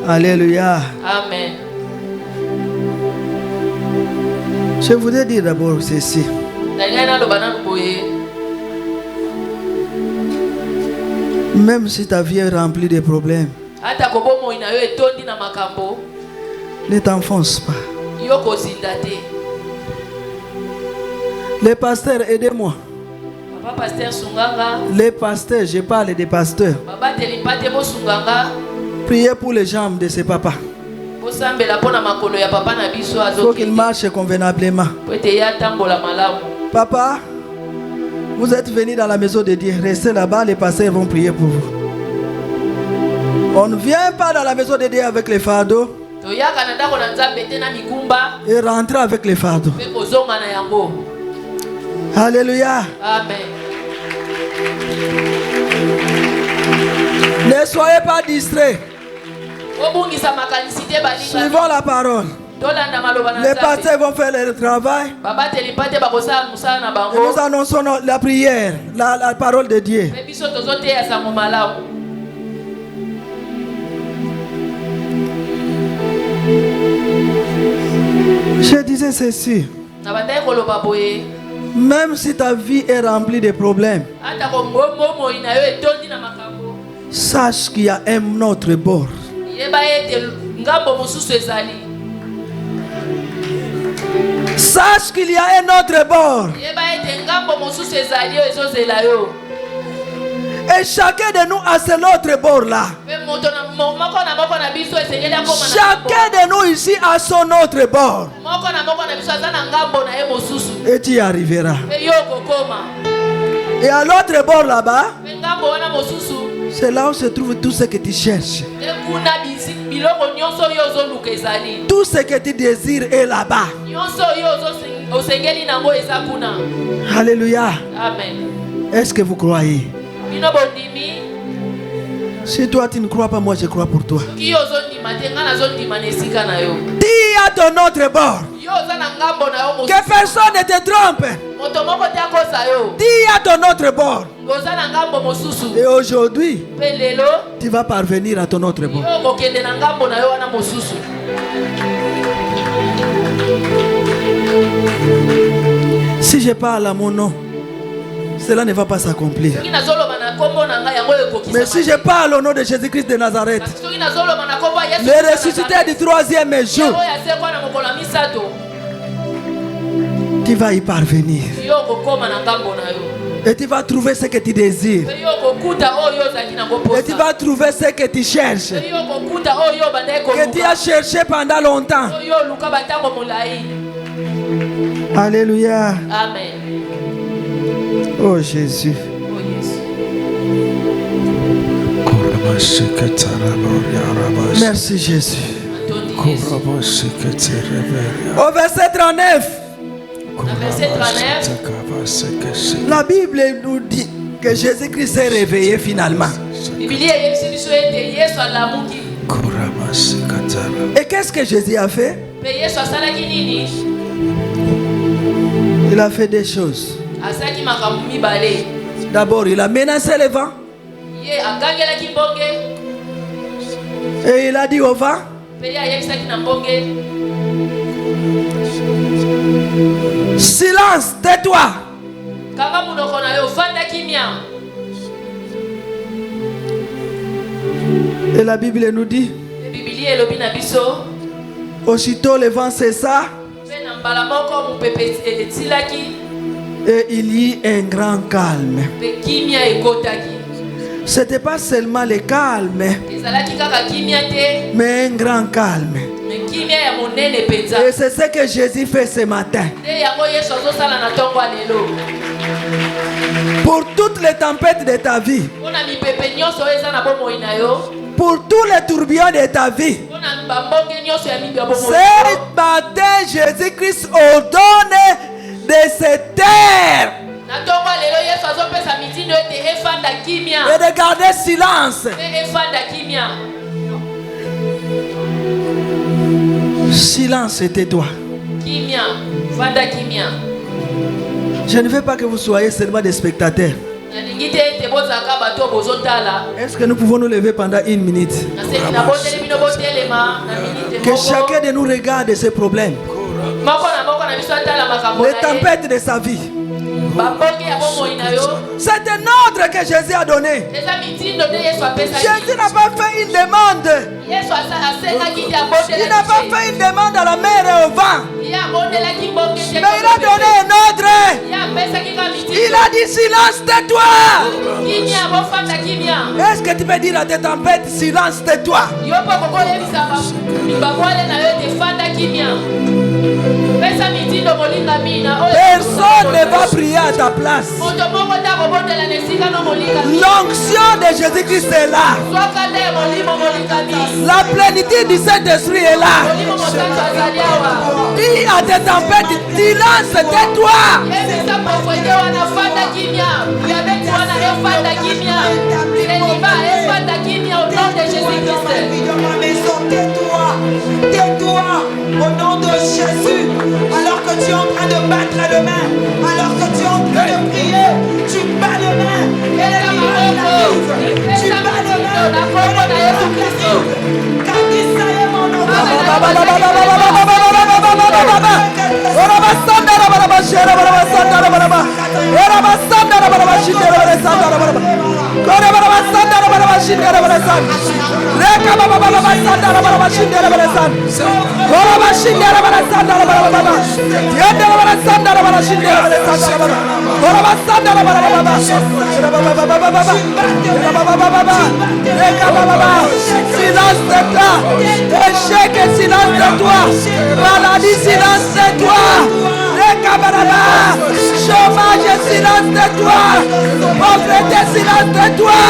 alléluia. Amen. Je voudrais dire d'abord ceci. Même si ta vie est remplie de problèmes, ne t'enfonce pas. Les pasteurs, aidez-moi. Les pasteurs, je parle des pasteurs. Priez pour les jambes de ces papas. Il faut qu'ils marchent convenablement. Papa, vous êtes venus dans la maison de Dieu. Restez là-bas, les pasteurs vont prier pour vous. On ne vient pas dans la maison de Dieu avec les fardeaux et rentrer avec les fardeaux. Alléluia. Amen. Ne soyez pas distraits. Suivons la parole. Les pasteurs vont faire leur travail. Et nous annonçons la prière, la parole de Dieu. Je disais ceci. Même si ta vie est remplie de problèmes, sache qu'il y a un autre bord. Sache qu'il y a un autre bord. Et chacun de nous a ce autre bord là. Chacun de nous ici a son autre bord. Et tu y arriveras. Et à l'autre bord là-bas, c'est là où se trouve tout ce que tu cherches. Tout ce que tu désires est là-bas. Alléluia. Amen. Est-ce que vous croyez? Si toi tu ne crois pas, moi je crois pour toi. Dis à ton autre bord que personne ne te trompe. Dis à ton autre bord. Et aujourd'hui, tu vas parvenir à ton autre bord. Si je parle à mon nom, cela ne va pas s'accomplir. Mais si je parle au nom de Jésus-Christ de Nazareth, le ressuscité du troisième jour, tu vas y parvenir. Et tu vas trouver ce que tu désires. Et tu vas trouver ce que tu cherches. Que tu as cherché pendant longtemps. Alléluia. Amen. Oh Jésus. Merci Jésus. Au verset 39, la Bible nous dit que Jésus-Christ s'est réveillé finalement. Et qu'est-ce que Jésus a fait? Il a fait des choses. D'abord, il a menacé le vent. Et il a dit au vent, silence, tais-toi. Et la Bible nous dit, aussitôt le vent cessa et il y eut un grand calme. C'était pas seulement le calme, mais un grand calme. Et c'est ce que Jésus fait ce matin. Pour toutes les tempêtes de ta vie, pour tous les tourbillons de ta vie, ce matin, Jésus-Christ ordonne de se taire et de garder silence. Silence et tais-toi. Je ne veux pas que vous soyez seulement des spectateurs. Est-ce que nous pouvons nous lever pendant 1 minute? Que chacun de nous regarde ses problèmes, les tempêtes de sa vie. C'est un ordre que Jésus a donné. Jésus n'a pas fait une demande. Il n'a pas fait une demande à la mer et au vent. Mais il a donné un ordre. Il a dit silence, tais-toi. Est-ce que tu peux dire à tes tempêtes, silence, tais-toi? Personne ne va prier à ta place. L'onction de Jésus-Christ est là. La plénitude du Saint-Esprit est là. Dis à tes tempêtes, silence, tais-toi. Tais-toi au nom de Jésus. Alors que tu es en train de battre les mains, alors que tu es en train de prier, tu bats les mains et les miracles arrivent. Tu bats les mains et les miracles arrivent. Car Israël mon nom. Silence de toi. Échec et silence de toi. Maladie, silence de toi. Chômage, silence de toi. Pauvreté, silence de toi.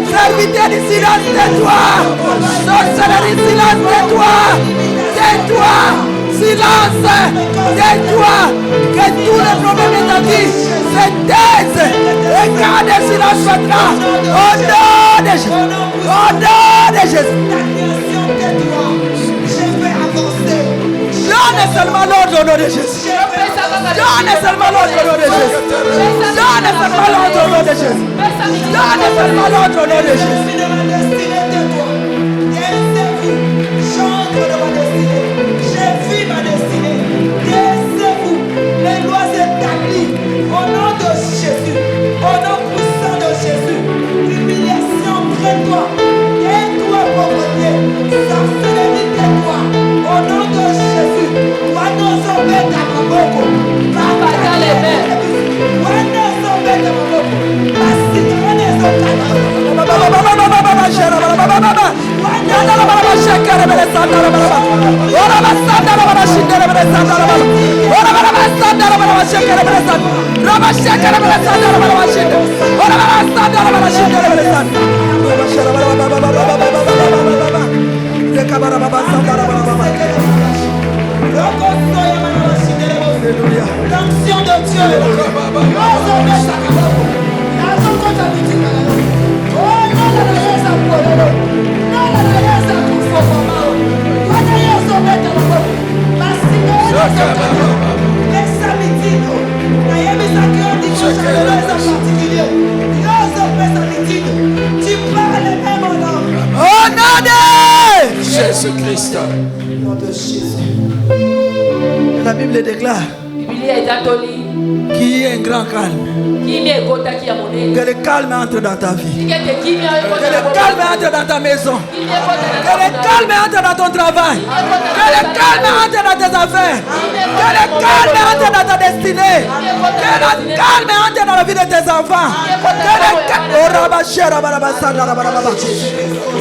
Serviteur, silence de toi. Sorcellerie, silence de toi. Tais-toi. Silence. Tais-toi. Que tous les problèmes de ta vie se taisent. Et garde silence maintenant. Au nom de Jésus. Au nom de Jésus. Donne seulement l'ordre au nom de Jésus. Donne seulement l'ordre au nom de Jésus. Donne seulement l'ordre au nom de Jésus. Donne seulement l'ordre au nom de Jésus. Les lois établies au nom de Jésus, au nom puissant de Jésus, humiliation, tais-toi, tais-toi, pauvreté, sorcellerie, tais-toi, au nom de Jésus, wanozobeta maboko, wanozobeta maboko, basikane zokata. L'onction de Dieu est là. Tu parles même en langue. Au nom de Jésus-Christ. Au nom de Jésus. La Bible déclare qu'il y a un grand calme. Que le calme entre dans ta vie. Que le calme entre dans ta maison. Que le calme entre dans ton travail. Que le calme entre dans tes affaires. Que le calme entre dans ta destinée. Que le calme entre dans la vie de tes enfants.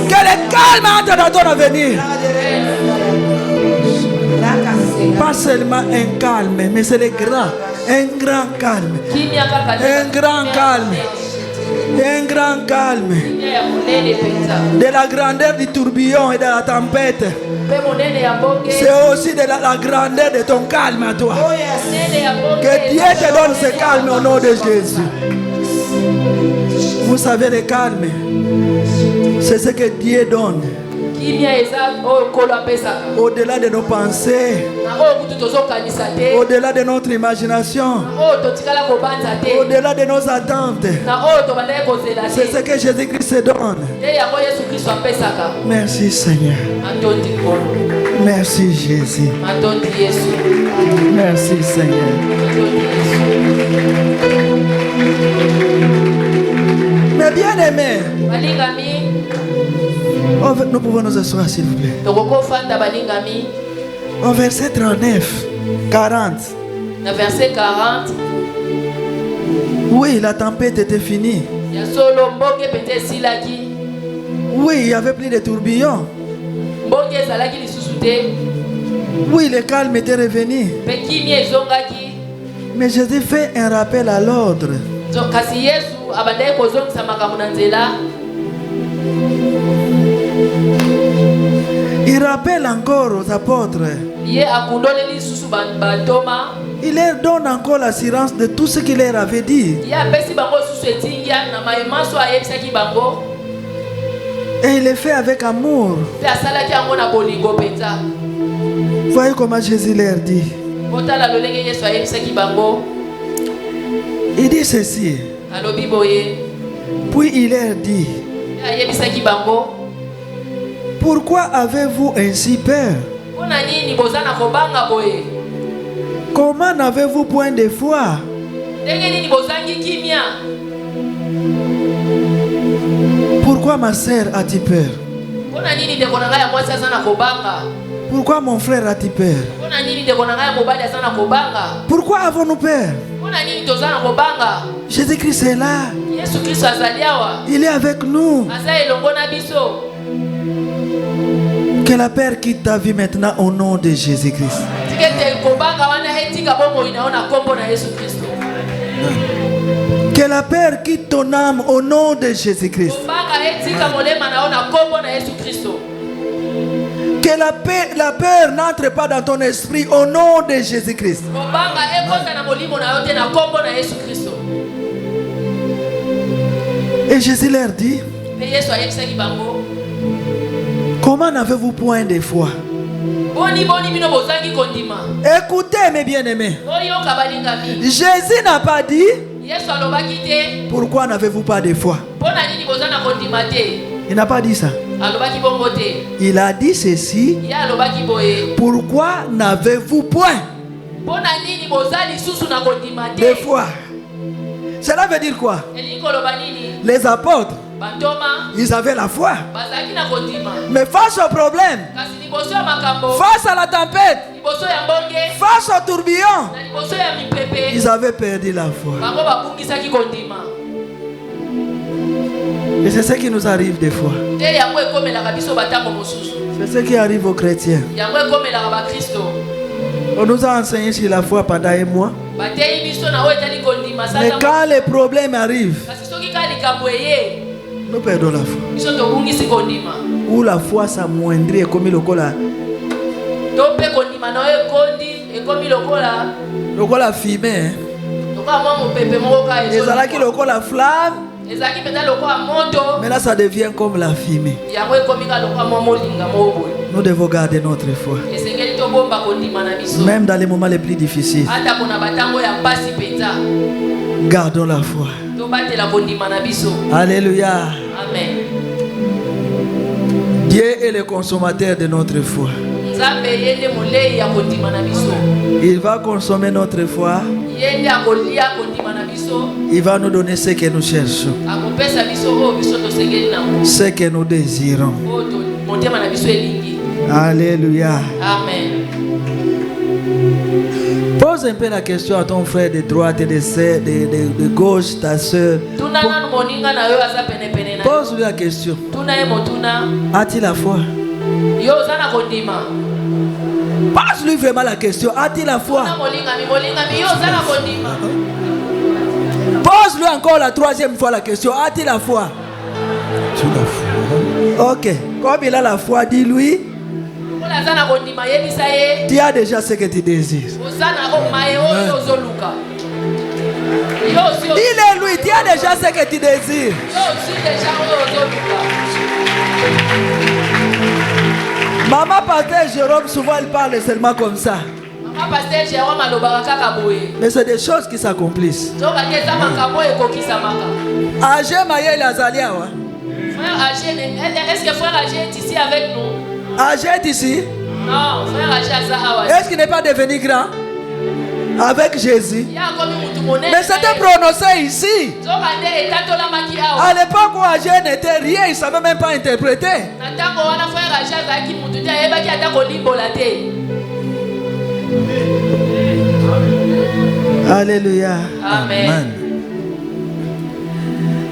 Que le calme entre dans ton avenir. Pas seulement un calme, mais c'est le grand. Un grand calme. Un grand calme. Un grand calme. De la grandeur du tourbillon et de la tempête. C'est aussi de la grandeur de ton calme à toi. Que Dieu te donne ce calme au nom de Jésus. Vous savez, le calme, c'est ce que Dieu donne. Au-delà de nos pensées, au-delà de notre imagination, au-delà de nos attentes, c'est ce que Jésus-Christ donne. Merci Seigneur. Merci Jésus. Merci Seigneur. Mais bien aimé, nous pouvons nous asseoir s'il vous plaît. Au verset 39, 40. Verset 40. Oui, la tempête était finie. Oui, il n'y avait plus de tourbillons. Oui, le calme était revenu. Mais Jésus fait un rappel à l'ordre. Il rappelle encore aux apôtres. Il leur donne encore l'assurance de tout ce qu'il leur avait dit. Et il le fait avec amour. Voyez comment Jésus leur dit. Il dit ceci. Puis il leur dit: pourquoi avez-vous ainsi peur? Comment n'avez-vous point de foi? Pourquoi ma sœur a-t-il peur? Pourquoi mon frère a-t-il peur? Pourquoi avons-nous peur? Jésus-Christ est là. Il est avec nous. Que la peur quitte ta vie maintenant au nom de Jésus-Christ. Que la peur quitte ton âme au nom de Jésus-Christ. Que la peur n'entre pas dans ton esprit au nom de Jésus-Christ. Et Jésus leur dit: comment n'avez-vous point de foi? Écoutez mes bien-aimés. Jésus n'a pas dit: pourquoi n'avez-vous pas de foi? Il n'a pas dit ça. Il a dit ceci: pourquoi n'avez-vous point de foi? Cela veut dire quoi? Les apôtres, ils avaient la foi. Mais face au problème, face à la tempête, face au tourbillon, ils avaient perdu la foi. Et c'est ce qui nous arrive des fois. C'est ce qui arrive aux chrétiens. On nous a enseigné sur la foi pendant un mois. Mais quand les problèmes arrivent, Nous perdons la foi. biso tobungisi kondima Où la foi s'amoindrit comme le cola. to mpe kondima na yo ekomi lokola fumée. lokola mwa mopepe moko ka Ezalaki lokola flamme. ezalaki mpenza lokola moto Mais là, ça devient comme la fumée. yango ekomi ka lokola mwa molinga moko boye Nous devons garder notre foi. esengeli tobomba kondima na biso Même dans les moments les plus difficiles. atako na batango ya mpasi mpenza Gardons la foi. tobatela kondima na biso. Alléluia. Amen. Dieu est le consommateur de notre foi. nzambe ye nde molei ya kondima na biso. Il va consommer notre foi. ye nde akolia kondima na biso. Il va nous donner ce que nous cherchons. akopesa biso oyo biso tosengeli nango. Ce que nous désirons. oyo motema na biso elingi. Alléluia. Amen. Pose un peu la question à ton frère de droite et de gauche, ta soeur. tuna nanu moninga na yo aza penepene na yo. Pose-lui la question. tuna ye motuna. A-t-il la foi? yo oza na kondima. Pose-lui vraiment la question. A-t-il la foi? tuna molingami yo oza na kondima. Pose-lui encore la troisième fois la question. A-t-il la foi? Tu as la foi. Ok. Comme il a la foi, dis-lui. ola aza na kondima yebisa ye. Tu as déjà ce que tu désires. oza na omaye oyo ozoluka. yo osi Dis-le lui. Tu as déjà ce que tu désires. yo osi deja oyo ozoluka. Maman Pasteur Jérôme, souvent elle parle seulement comme ça. mama paster jérôme alobaka kaka boye. Mais c'est des choses qui s'accomplissent. soka te eza makambo oyo ekokisamaka. Age Mayel Azaliawa. frère age est-ce que frère age est ici avec nous? Age est ici. non frère age aza awa. Est-ce qu'il n'est pas devenu grand avec Jésus? ye akomi mutu monene. Mais c'était prononcé ici. soka nde etatolamaki awa. À l'époque où Age n'était rien, il ne savait même pas interpréter. na ntango wana frère age azalaki mutu te ayebaki ata kolimbola te. Alléluia. Amen.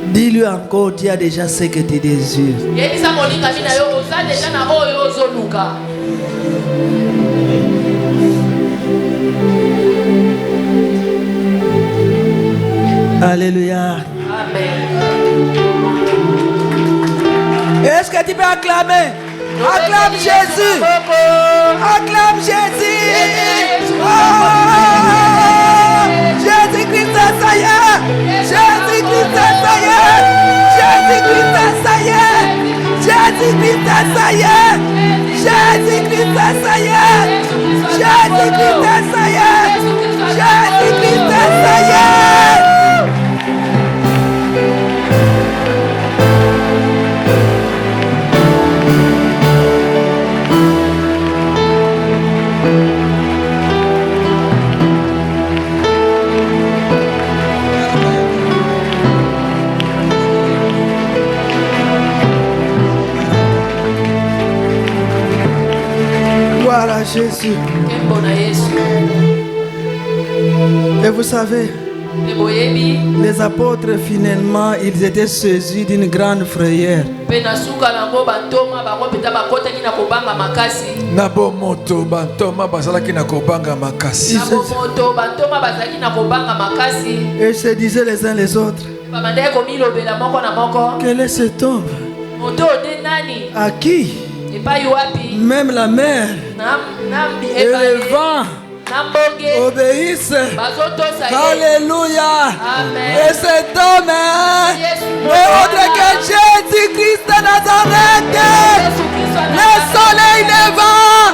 Dis-lui encore, tu as déjà ce que tu désires. yebisa molingami na yo oza deja na oyo ozoluka. Alléluia. Amen. Est-ce que tu peux acclamer? Acclame Jésus. Acclame Jésus. Oh, Jésus-Christ, ça y est. Jésus-Christ, ça y est. Jésus-Christ, ça y est. Jésus-Christ, ça y est. Jésus-Christ, ça y est. Jésus-Christ, ça y est. Jésus-Christ, ça y est. Gloire à Jésus. nkembo na yesu. Et vous savez, mpe boyebi les apôtres finalement, ils étaient saisis d'une grande frayeur. mpe na suka nango bantoma bango mpenza bakotaki na kobanga makasi. Na bomoto bantoma bazalaki na kobanga makasi. na bomoto bantoma bazalaki na kobanga makasi. Et ils se disaient les uns les autres, babandaki komilobela moko na moko. quel est cet homme moto ode nani à qui epai wapi même la mer nambi et le ebale vent na mbonge obéissent? bazotosa ye. Alléluia. Amen. Et cet homme est Yesu autre que Jésus-Christ de Nazareth. Yesu Kristo Le ana- soleil levant,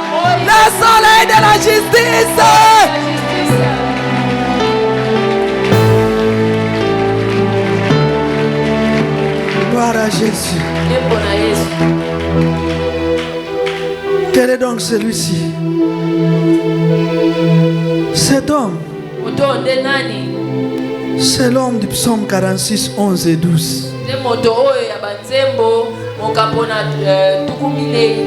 le soleil de la justice. Gloire à Jésus. nkembo na yesu. Quel est donc celui-ci? Cet homme, moto onde nani c'est l'homme du psaume 46, 11 et 12. nde moto oyo ya banzembo mokambo na tuku minei.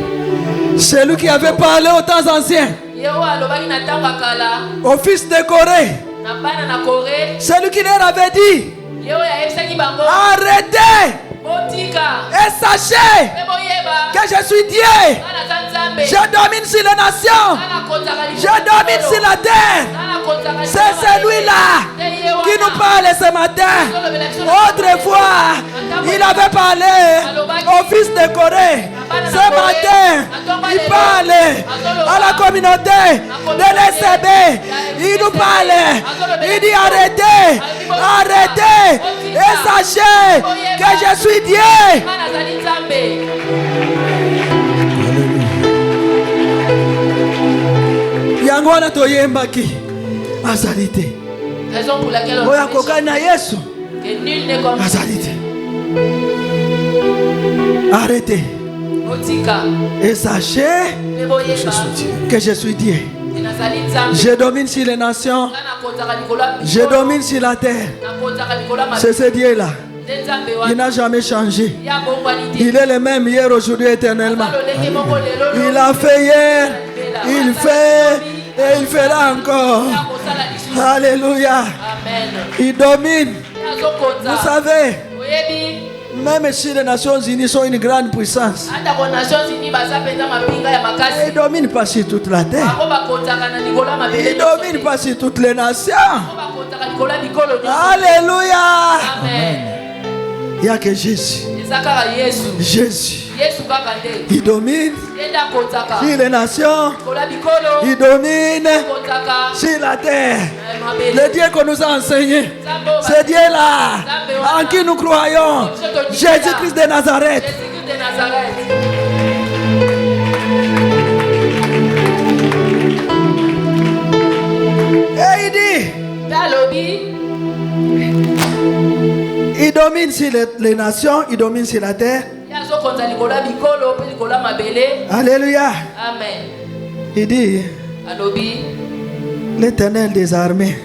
Celui qui avait parlé aux temps anciens, ye oyo alobaki na ntango ya kala aux fils de Corée. na bana na kore. Celui qui leur avait dit, ye oyo ayebisaki bango arrêtez botika et sachez mpe boyeba que je suis Dieu. nga naza nzambe. Je domine sur les nations. nga nakonzaka Je domine sur la terre. C'est celui-là qui nous parle ce matin. Autrefois, il avait parlé au fils de Corée. Ce matin, il parle à la communauté de l'ECB. Il nous parle. Il dit arrêtez, arrêtez et sachez que je suis Dieu. Yango wana toyembaki azali te. Raison pour laquelle on Oya kokani na Yesu que nul n'est comme azali te. Arrêtez Otika. et sachez que je suis Dieu. Je domine sur les nations. Je domine sur la terre. C'est ce Dieu-là. Il n'a jamais changé. Il est le même hier, aujourd'hui, éternellement. Il a fait hier, il fait et il fera encore. Alléluia. Il domine. Vous savez, même si les Nations Unies sont une grande puissance, ils ne dominent pas sur toute la terre. Ils ne dominent pas sur toutes les nations. Alléluia. Il n'y a que Jésus. Jésus. Il domine sur les nations. Il domine sur la terre. Le Dieu que nous a enseigné, ce Dieu-là en qui nous croyons, Jésus-Christ de Nazareth. Et il dit, il domine sur les nations, il domine sur la terre. Alléluia. Amen. Il dit, l'Éternel des armées,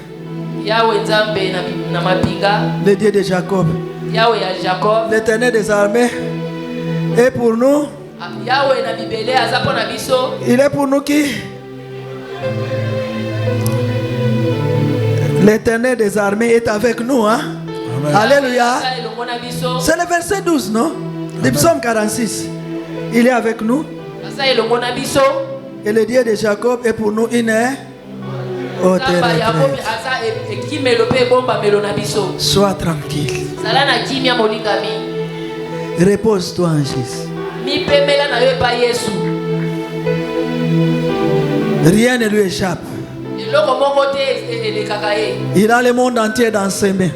le Dieu de Jacob, l'Éternel des armées est pour nous. Il est pour nous qui? L'Éternel des armées est avec nous. Hein? Alléluia. C'est le verset 12, non? Le psaume 46. Il est avec nous. Et le Dieu de Jacob est pour nous une sois tranquille. Repose-toi en Jésus. Rien ne lui échappe. Il a le monde entier dans ses mains.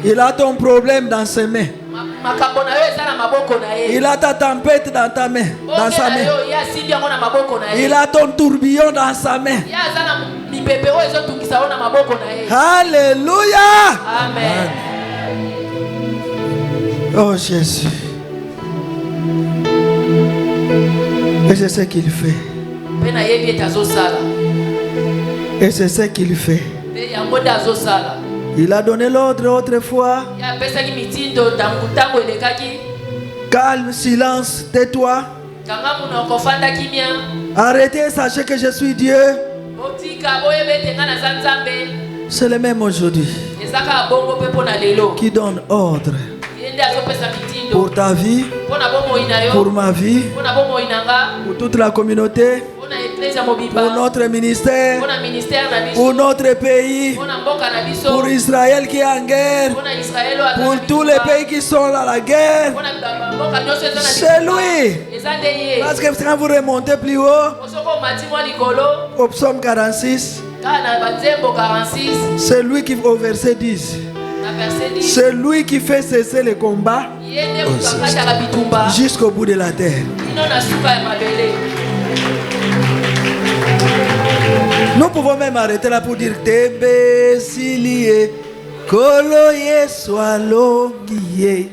Il a ton problème dans ses mains. Il a ta tempête dans ta main, dans sa main. Il a ton tourbillon dans sa main. Alléluia. Amen. Oh Jésus. Et c'est ce qu'il fait. Et c'est ce qu'il fait. Il a donné l'ordre autrefois. Calme, silence, tais-toi. Arrêtez, sachez que je suis Dieu. C'est le même aujourd'hui qui donne ordre pour ta vie, pour ma vie, pour toute la communauté, pour notre ministère, pour notre pays, pour Israël qui est en guerre, pour tous les pays qui sont dans la guerre. C'est lui. Parce que quand vous remontez plus haut, au psaume 46, c'est lui qui, au verset 10, c'est lui qui fait cesser les combats jusqu'au bout de la terre. Nous pouvons même arrêter là pour dire Tebe Silie Kolo Yeswa Logie.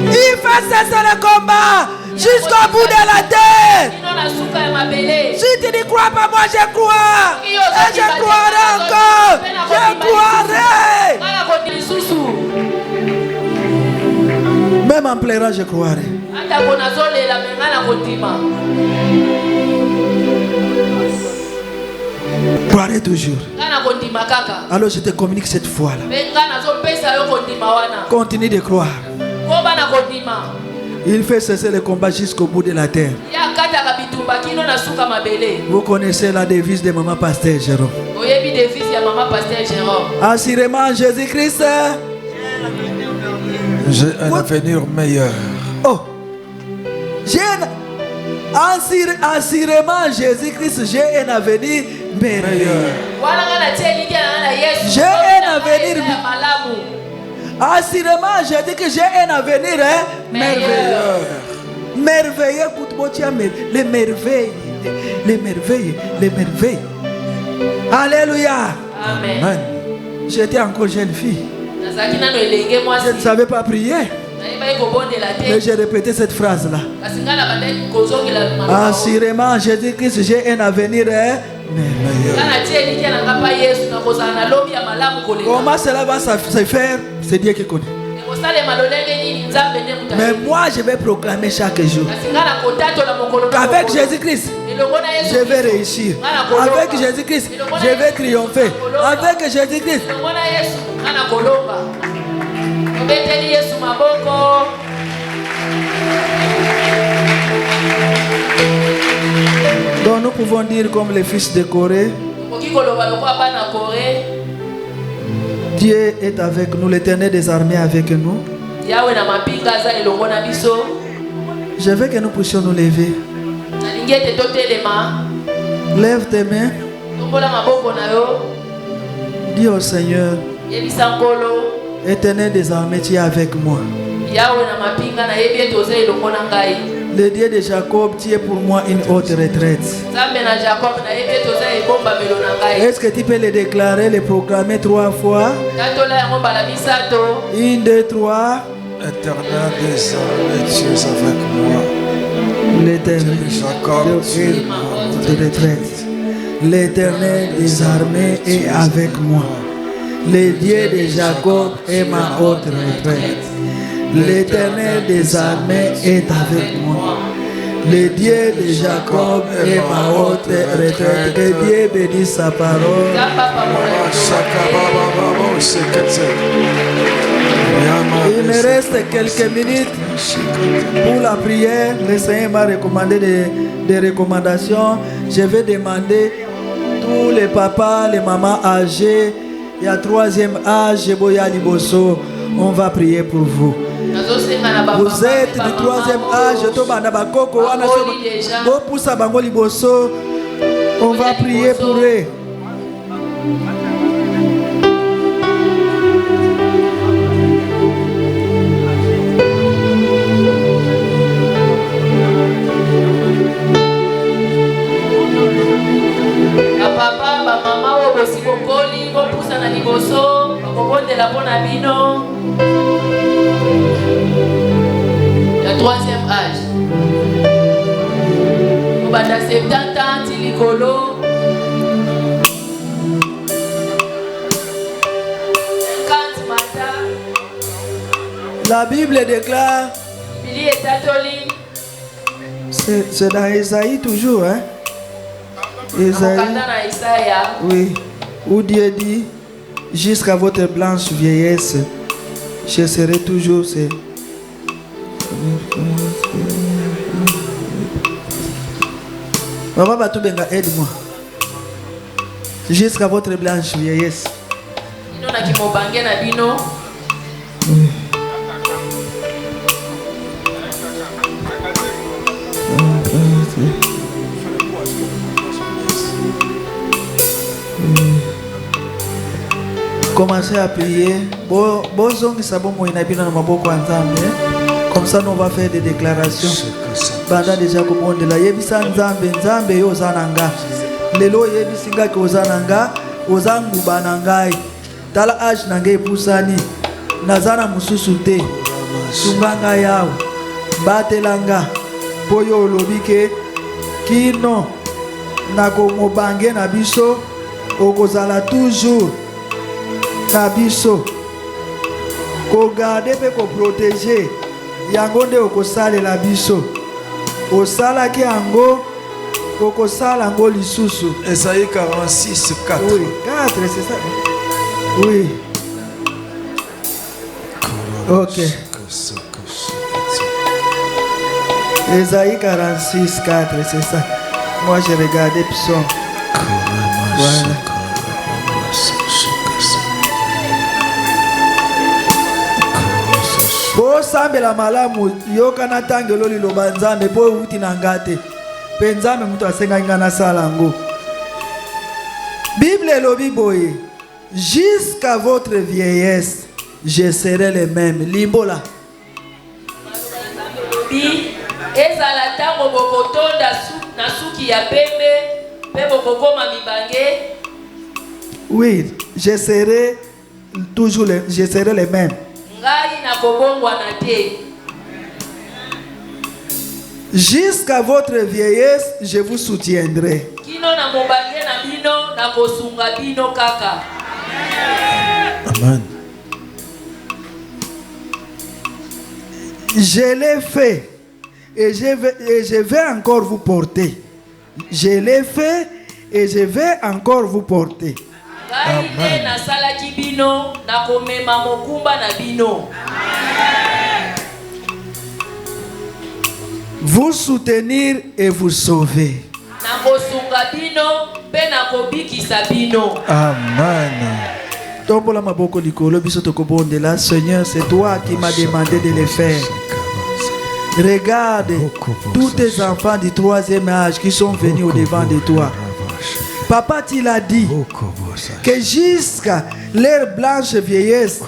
Il fait cesser le combat jusqu'au bout de la terre. Si tu n'y crois pas, moi je crois. Et je croirai encore. Je croirai. Même en pleurant, je croirai. Croirai toujours. Alors je te communique cette fois-là. Continue de croire. Il fait cesser le combat jusqu'au bout de la terre. bitumba kino na suka mabele. Vous connaissez la devise de Maman Pasteur Jérôme. Oyebi devise ya Maman Pasteur Jérôme. Assurément, Jésus-Christ. J'ai un avenir meilleur. Oh, assurément, Jésus-Christ, j'ai un avenir meilleur. J'ai un avenir assurément, j'ai dit que j'ai un avenir merveilleux. Merveilleux, les merveilles, les merveilles, les merveilles. Alléluia. Amen. J'étais encore jeune fille. Je ne savais pas prier. Mais j'ai répété cette phrase-là. Assurément, Jésus-Christ, j'ai un avenir merveilleux. Comment cela va se faire? C'est Dieu qui connaît. Mais moi, je vais proclamer chaque jour qu'avec Jésus-Christ, je vais réussir. Avec Jésus-Christ, je vais triompher. Avec Jésus-Christ. Donc nous pouvons dire comme les fils de Corée, Dieu est avec nous, l'Éternel des armées avec nous. Je veux que nous puissions nous lever. Lève tes mains. Dis au Seigneur, Éternel des armées, tu es avec moi. Le Dieu de Jacob, tu es pour moi une haute retraite. Est-ce que tu peux le déclarer, le proclamer 3 fois? 1, 2, 3. Éternel des armées, tu es avec moi. L'éternel de Jacob, tu es ma haute retraite. L'Éternel des armées est avec moi. Le Dieu de Jacob est ma haute retraite. L'Éternel des armées est avec moi. Le Dieu de Jacob est ma haute retraite. Que Dieu bénisse sa parole. Il me reste quelques minutes pour la prière. Le Seigneur m'a recommandé des recommandations. Je vais demander tous les papas, les mamans âgés. Il y a 3e âge, Boya Liboso. On va prier pour vous. Vous êtes du 3e âge. On va prier pour eux. Le 3e âge. On va dans 70 ans, Tilikolo. 50 matin. La Bible déclare. C'est dans Isaïe toujours, hein? Isaïe. Oui. Où Dieu dit, jusqu'à votre blanche vieillesse, je serai toujours. Maman Batoubenga, aide-moi. Jusqu'à votre blanche vieillesse. Commencez à prier. Comme ça, nous on va faire des déclarations. Pendant déjà comme on dit là, yebisa nzambe nzambe yo zananga. Lelo yebisinga ki ozananga, ozangu banangai. Tala age nangai pusani. Nazana mususu te. Sunganga yao. Batelanga. Poyo olobike kino nako mobange na biso okozala toujours na biso ko garder pe ko protéger yango nde okosalela biso osalaki yango okosala yango lisusu. Esaïe 46, 4. Oui, 4, c'est ça. Oui. Ok. Ésaïe 46, 4, c'est ça. Moi, j'ai regardé Psaume. Voilà. Po sambela malamu yoka na tangelo liloba nzambe po uti na ngate pe nzambe mutu asenga ngana sala ngo. Bible elobi boye jusqu'à votre vieillesse je serai le même. Limbola ezala tango bokotonda na suki ya pembe pe bokokoma mibange. oui, je serai toujours je serai le même. Jusqu'à votre vieillesse, je vous soutiendrai. Amen. Je l'ai fait et je vais encore vous porter. Je l'ai fait et je vais encore vous porter. Amen. Vous soutenir et vous sauver. Amen. Tombola maboko likolo biso tokobondela. Seigneur, c'est toi qui m'as demandé de le faire. Regarde tous tes enfants du 3e âge qui sont venus au devant de toi. Papa, tu l'as dit que jusqu'à leur blanche vieillesse,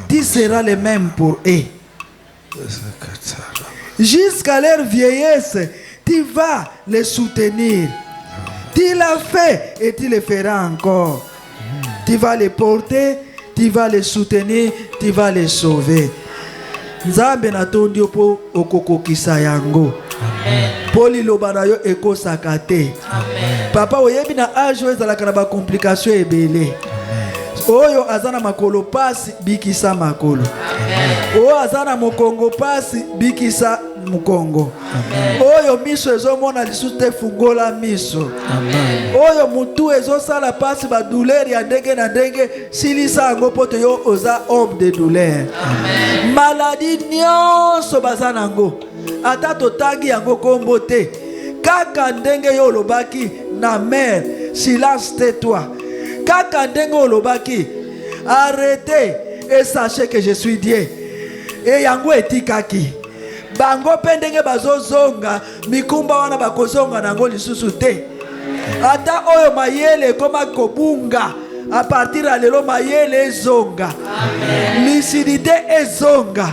tu seras le même pour eux. Jusqu'à leur vieillesse, tu vas les soutenir. Tu l'as fait et tu le feras encore. Tu vas les porter, tu vas les soutenir, tu vas les sauver. Nzambe na tondi opo okokokisa yango. Poli lobana yo eko sakate. Papa oyebi na age ezalaka na ba complication ebele. Oyo azana makolo pasi bikisa makolo. Oyo azana mokongo pasi bikisa mukongo. Oyo miso ezomona lisusu te fungola miso. Oyo mutu ezosala pasi ba douleur ya ndenge na ndenge silisa yango poto yo oza homme de douleur. Maladie nyonso bazana yango ata totangi yango kombo te kaka ndenge yo olobaki na mer silence tais-toi. Kaka ndenge olobaki arrêtez et sachez que je suis Dieu. Et yango etikaki bango pe ndenge bazozonga mikumba wana bakozonga nango lisusu te. Ata oyo mayele koma kobunga à partir de lelo mayele ezonga. Lucidité ezonga.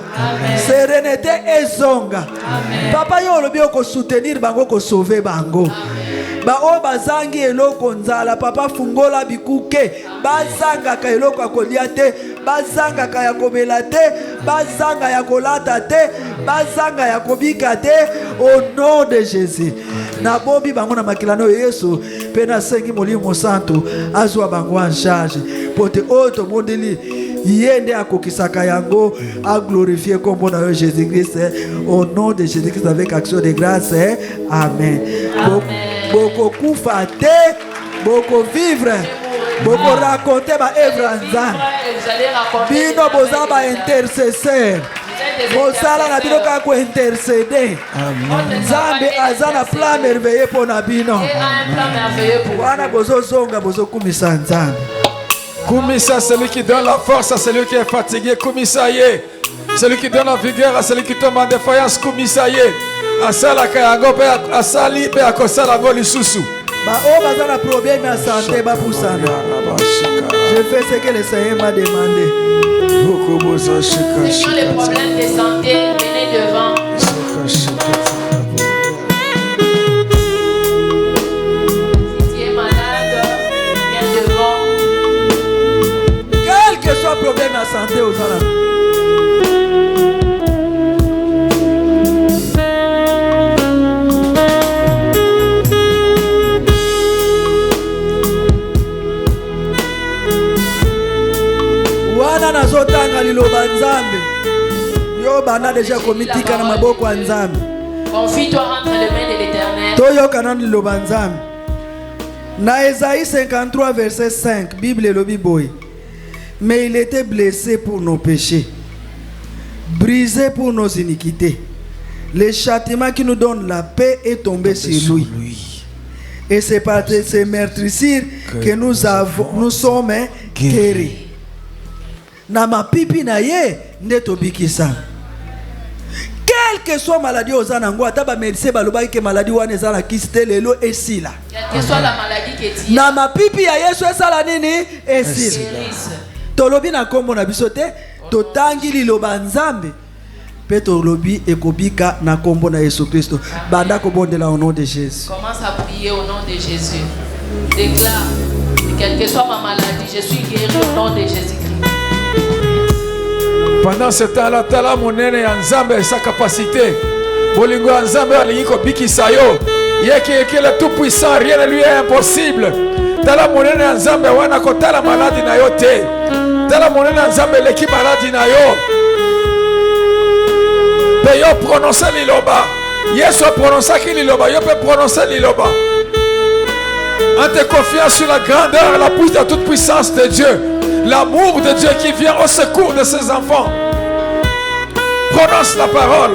Sérénité ezonga. Papa yo olobi oko soutenir bango ko sauver bango. Ba o bazangi eloko nzala papa fungola bikuke bazanga ka eloko akolia te bazanga ka ya komela te bazanga ya kolata te bazanga ya kobika te au nom de Jésus. Na bobi bango na makilano Yesu pe na sengi molimo santo azwa bango en charge pote oto modeli yende akokisaka yango a glorifier kombo na Jésus Christ au nom de Jésus Christ avec action de grâce. Amen. Boko kufa te, boko vivre, boko raconter ba œuvre nzambe. Bino boza ba intercesseur. Bosala na bino ka ko intercéder. Nzambe azana plan merveilleux pour na bino. Wana bozo zonga bozo kumisa nzambe. Kumisa, celui qui donne la force à celui qui est fatigué. Kumisa ye. Celui qui donne la vigueur à celui qui tombe en défaillance. Kumisa ye. Asala kayango pe asali pe akosala ngo lisusu. Ba o bazana problème ya santé ba pusana. Je fais ce que le Seigneur m'a demandé. Sur les problèmes de santé, venez devant. Si tu es malade, viens devant. Quel que soit le problème de santé aux gens. Nazotanga liloba nzambe yo bana déjà komitika na maboko ya nzambe. Confie-toi entre les mains de l'Éternel. Toyoka na liloba nzambe na Ésaïe 53 verset 5 Bible elobi boy. Mais il était blessé pour nos péchés, brisé pour nos iniquités. Le châtiment qui nous donne la paix est tombé sur lui. Et c'est par ces meurtrissures que nous sommes guéris. Na mapipi na ye ndeto bikisa. Quelle que soit maladie aux anangwa, taba médecin balobaki que maladie wana ezala kiste lelo esila. Quelle que soit la maladie que tu Na mapipi ya Yesu esala nini esila. Tolobi na kombo na bisote, totangi liloba nzambe. Pe tolobi ekobika na kombo na Yesu Christo. Banda kobondela au nom de Jésus. Commence à prier au nom de Jésus. Déclare, quelle que soit ma maladie, je suis guéri au nom de Jésus-Christ. Pendant ce temps-là, tala monene ya nzambe sa capacité. Bolingo ya nzambe alingi kobikisa yo. Yeke le tout puissant, rien ne lui est impossible. Tala monene ya nzambe wana kotala maladi na yo te. Tala monene ya nzambe leki maladi na yo. Pe yo prononcer liloba. Yesu prononçaki liloba, yo peut prononcer liloba. En te confiant sur la grandeur et la toute puissance de Dieu. L'amour de Dieu qui vient au secours de ses enfants. Prononce la parole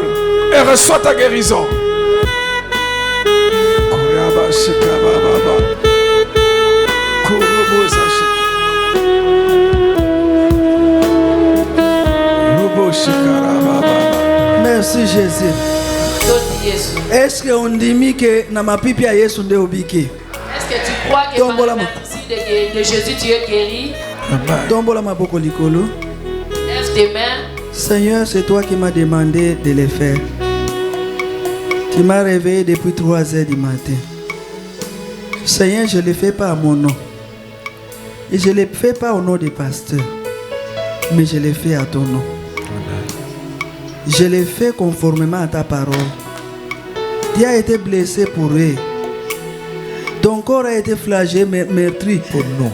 et reçois ta guérison. Merci Jésus. Est-ce que on dit que na mapipi ya Yesu nde obiki? Est-ce que tu crois que par la main de Jésus tu es guéri? Tombola maboko likolo. Lève tes mains. Seigneur, c'est toi qui m'as demandé de le faire. Tu m'as réveillé depuis 3 heures du matin. Seigneur, je ne le fais pas à mon nom. Et je ne le fais pas au nom des pasteurs. Mais je le fais à ton nom. Je le fais conformément à ta parole. Tu as été blessé pour eux. Ton corps a été flagellé, meurtri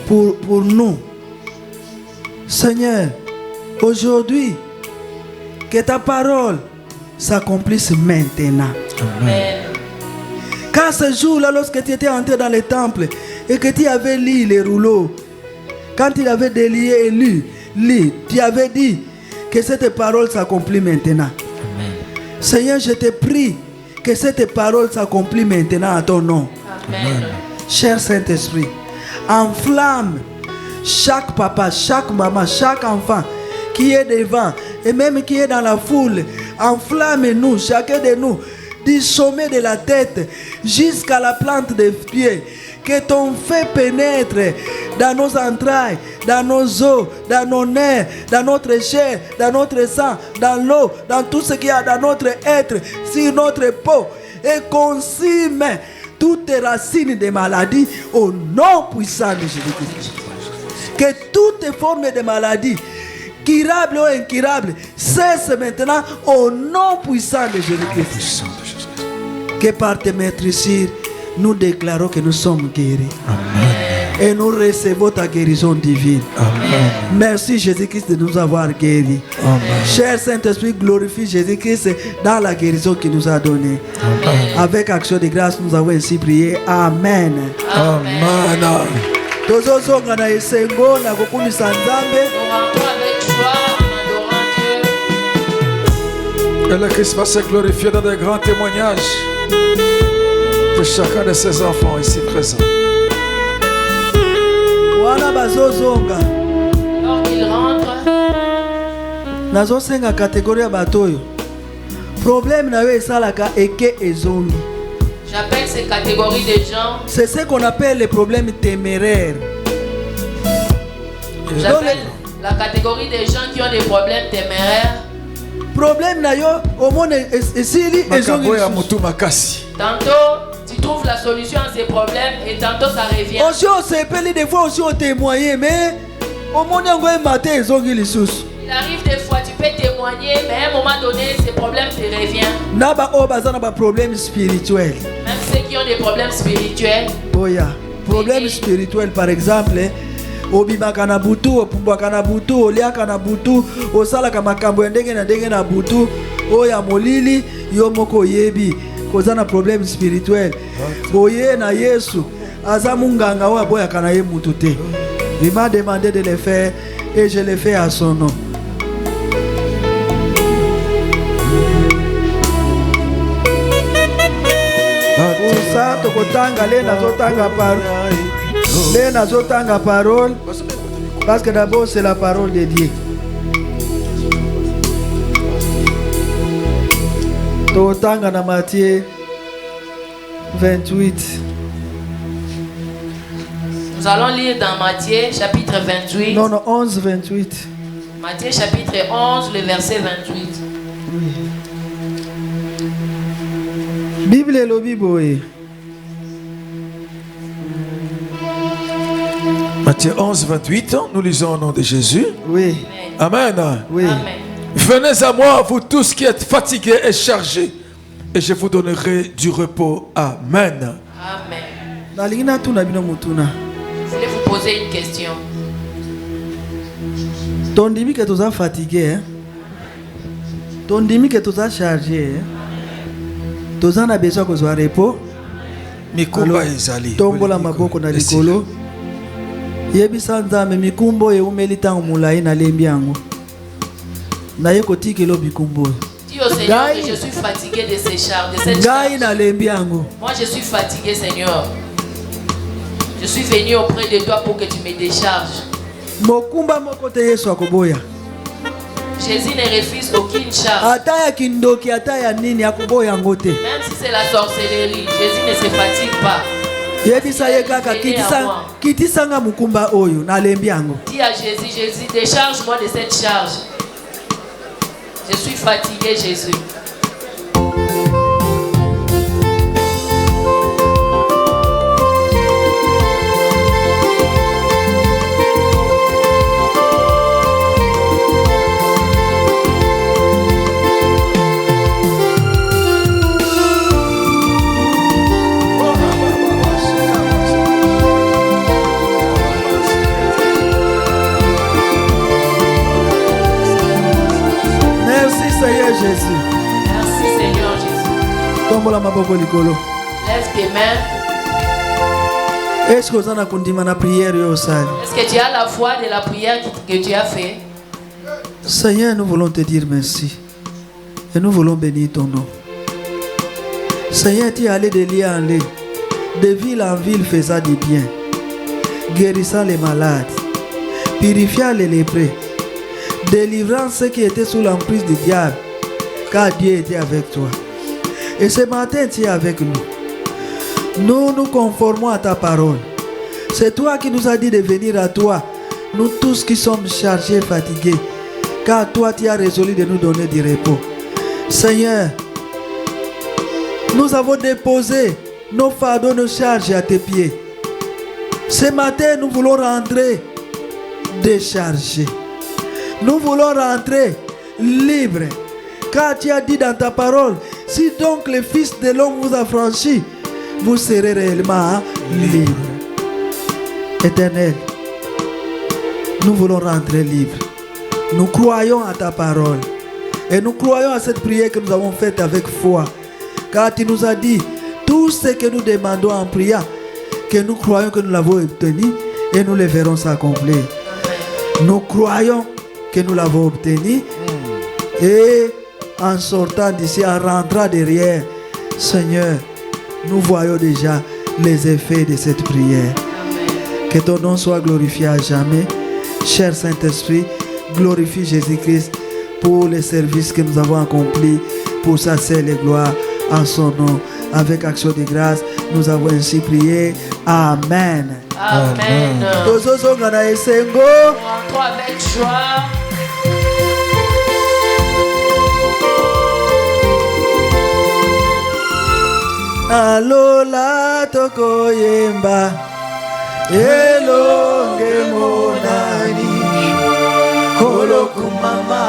pour nous. Seigneur, aujourd'hui, que ta parole s'accomplisse maintenant. Amen. Car ce jour-là, lorsque tu étais entré dans le temple et que tu avais lu les rouleaux, quand il avait délié et lu, tu avais dit que cette parole s'accomplit maintenant. Amen. Seigneur, je te prie que cette parole s'accomplit maintenant à ton nom. Amen. Cher Saint-Esprit, enflamme chaque papa, chaque maman, chaque enfant qui est devant et même qui est dans la foule. Enflamme-nous, chacun de nous, du sommet de la tête jusqu'à la plante des pieds. Que ton feu pénètre dans nos entrailles, dans nos os, dans nos nerfs, dans notre chair, dans notre sang, dans l'eau, dans tout ce qu'il y a dans notre être, sur notre peau, et consume toutes les racines des maladies au nom puissant de Jésus-Christ. Que toutes formes de maladies, curables ou incurables, cessent maintenant au nom puissant de Jésus-Christ. Que par tes maîtrisures, nous déclarons que nous sommes guéris. Amen. Et nous recevons ta guérison divine. Amen. Merci Jésus-Christ de nous avoir guéris. Amen. Cher Saint-Esprit, glorifie Jésus-Christ dans la guérison qu'il nous a donnée. Amen. Avec action de grâce, nous avons ainsi prié. Amen. Amen. Tozozonga na esengo na kokumisa Nzambe. Et le Christ va se glorifier dans des grands témoignages pour chacun de ses enfants ici présents. Wana bazozonga. Lors qu'il rentre, nazosenga catégorie ya batoyo. Problème na yo esalaka eke ezongi. j'appelle ces catégories de gens. C'est ce qu'on appelle les problèmes téméraires. J'appelle la catégorie des gens qui ont des problèmes téméraires. Problème na yo au monde esili ezongi. Tantôt tu trouves la solution à ces problèmes et tantôt ça revient. Aussi on s'appelle des fois aussi on témoigner mais au monde ngoy matin ezongi lisusu. Il arrive des fois tu peux témoigner mais à un moment donné ces problèmes te reviennent. Naba o bazana ba problème spirituel. Même ceux qui ont des problèmes spirituels. Oya, problème spirituel par exemple. Obimaka na butu, opumbwaka na butu, oliaka na butu, osalaka makambo ya ndenge na butu, oya molili yo moko yebi koza na problème spirituel. Boye na Yesu aza munganga wa boyaka na ye mutu te. Il m'a demandé de le faire et je le fais à son nom. ça tokotanga le nazotanga parole. Le nazotanga parole parce que d'abord c'est la parole de Dieu. Tokotanga na Matthieu 28. Nous allons lire dans Matthieu chapitre 28. Non, 11, 28. Matthieu chapitre 11, le verset 28. Bible et le Bible. Matthieu 11, 28, nous lisons au nom de Jésus. Oui. Amen. Oui. Amen. Venez à moi, vous tous qui êtes fatigués et chargés, et je vous donnerai du repos. Amen. Amen. Je voulais vous poser une question. Ton dimi que tu as fatigué, hein? Ton dimi que tu as chargé, hein? Tu as besoin que tu aies repos. Mikumba ezali. Tombola maboko na likolo. Yebisa nzambe mikumbo ye umeli tango mulai na lembi yango. Na ye kotiki lo bikumbo. Dis au Seigneur que je suis fatigué de ces charges, de cette charge. na lembi yango. Moi je suis fatigué, Seigneur. Je suis venu auprès de toi pour que tu me décharges. Mokumba moko te Yesu akoboya. Jésus ne refuse aucune charge. Ata ya kindoki ata ya nini akoboya ngote. Même si c'est la sorcellerie, Jésus ne se fatigue pas. Yebisa ye kaka kitisanga mukumba oyo na lembi yango. Dis à Jésus, Jésus, décharge-moi de cette charge. Je suis fatigué, Jésus. Jésus. Merci Seigneur Jésus. Tombola maboko likolo. Lève tes mains. Est-ce que vous avez continué la prière yo sali? Est-ce que tu as la foi de la prière que tu as fait? Seigneur, nous voulons te dire merci. Et nous voulons bénir ton nom. Seigneur, tu es allé de lieu en lieu, de ville en ville faisant du bien, guérissant les malades, purifiant les lépreux, délivrant ceux qui étaient sous l'emprise du diable, car Dieu était avec toi. Et ce matin, tu es avec nous. Nous nous conformons à ta parole. C'est toi qui nous as dit de venir à toi, nous tous qui sommes chargés, fatigués, car toi, tu as résolu de nous donner du repos. Seigneur, nous avons déposé nos fardeaux, nos charges à tes pieds. Ce matin, nous voulons rentrer déchargés. Nous voulons rentrer libres. Car tu as dit dans ta parole, si donc le Fils de l'homme vous a franchi, vous serez réellement libres. Éternel, nous voulons rentrer libres. Nous croyons à ta parole. Et nous croyons à cette prière que nous avons faite avec foi. Car tu nous as dit, tout ce que nous demandons en priant, que nous croyons que nous l'avons obtenu et nous le verrons s'accomplir. Nous croyons que nous l'avons obtenu et en sortant d'ici, en rentrant derrière, Seigneur, nous voyons déjà les effets de cette prière. Que ton nom soit glorifié à jamais. Cher Saint-Esprit, glorifie Jésus-Christ pour les services que nous avons accomplis, pour sa seule gloire en son nom. Avec action de grâce, nous avons ainsi prié. Amen. Amen. Rentrons avec joie. Alola toko yemba elonge monani koloku mama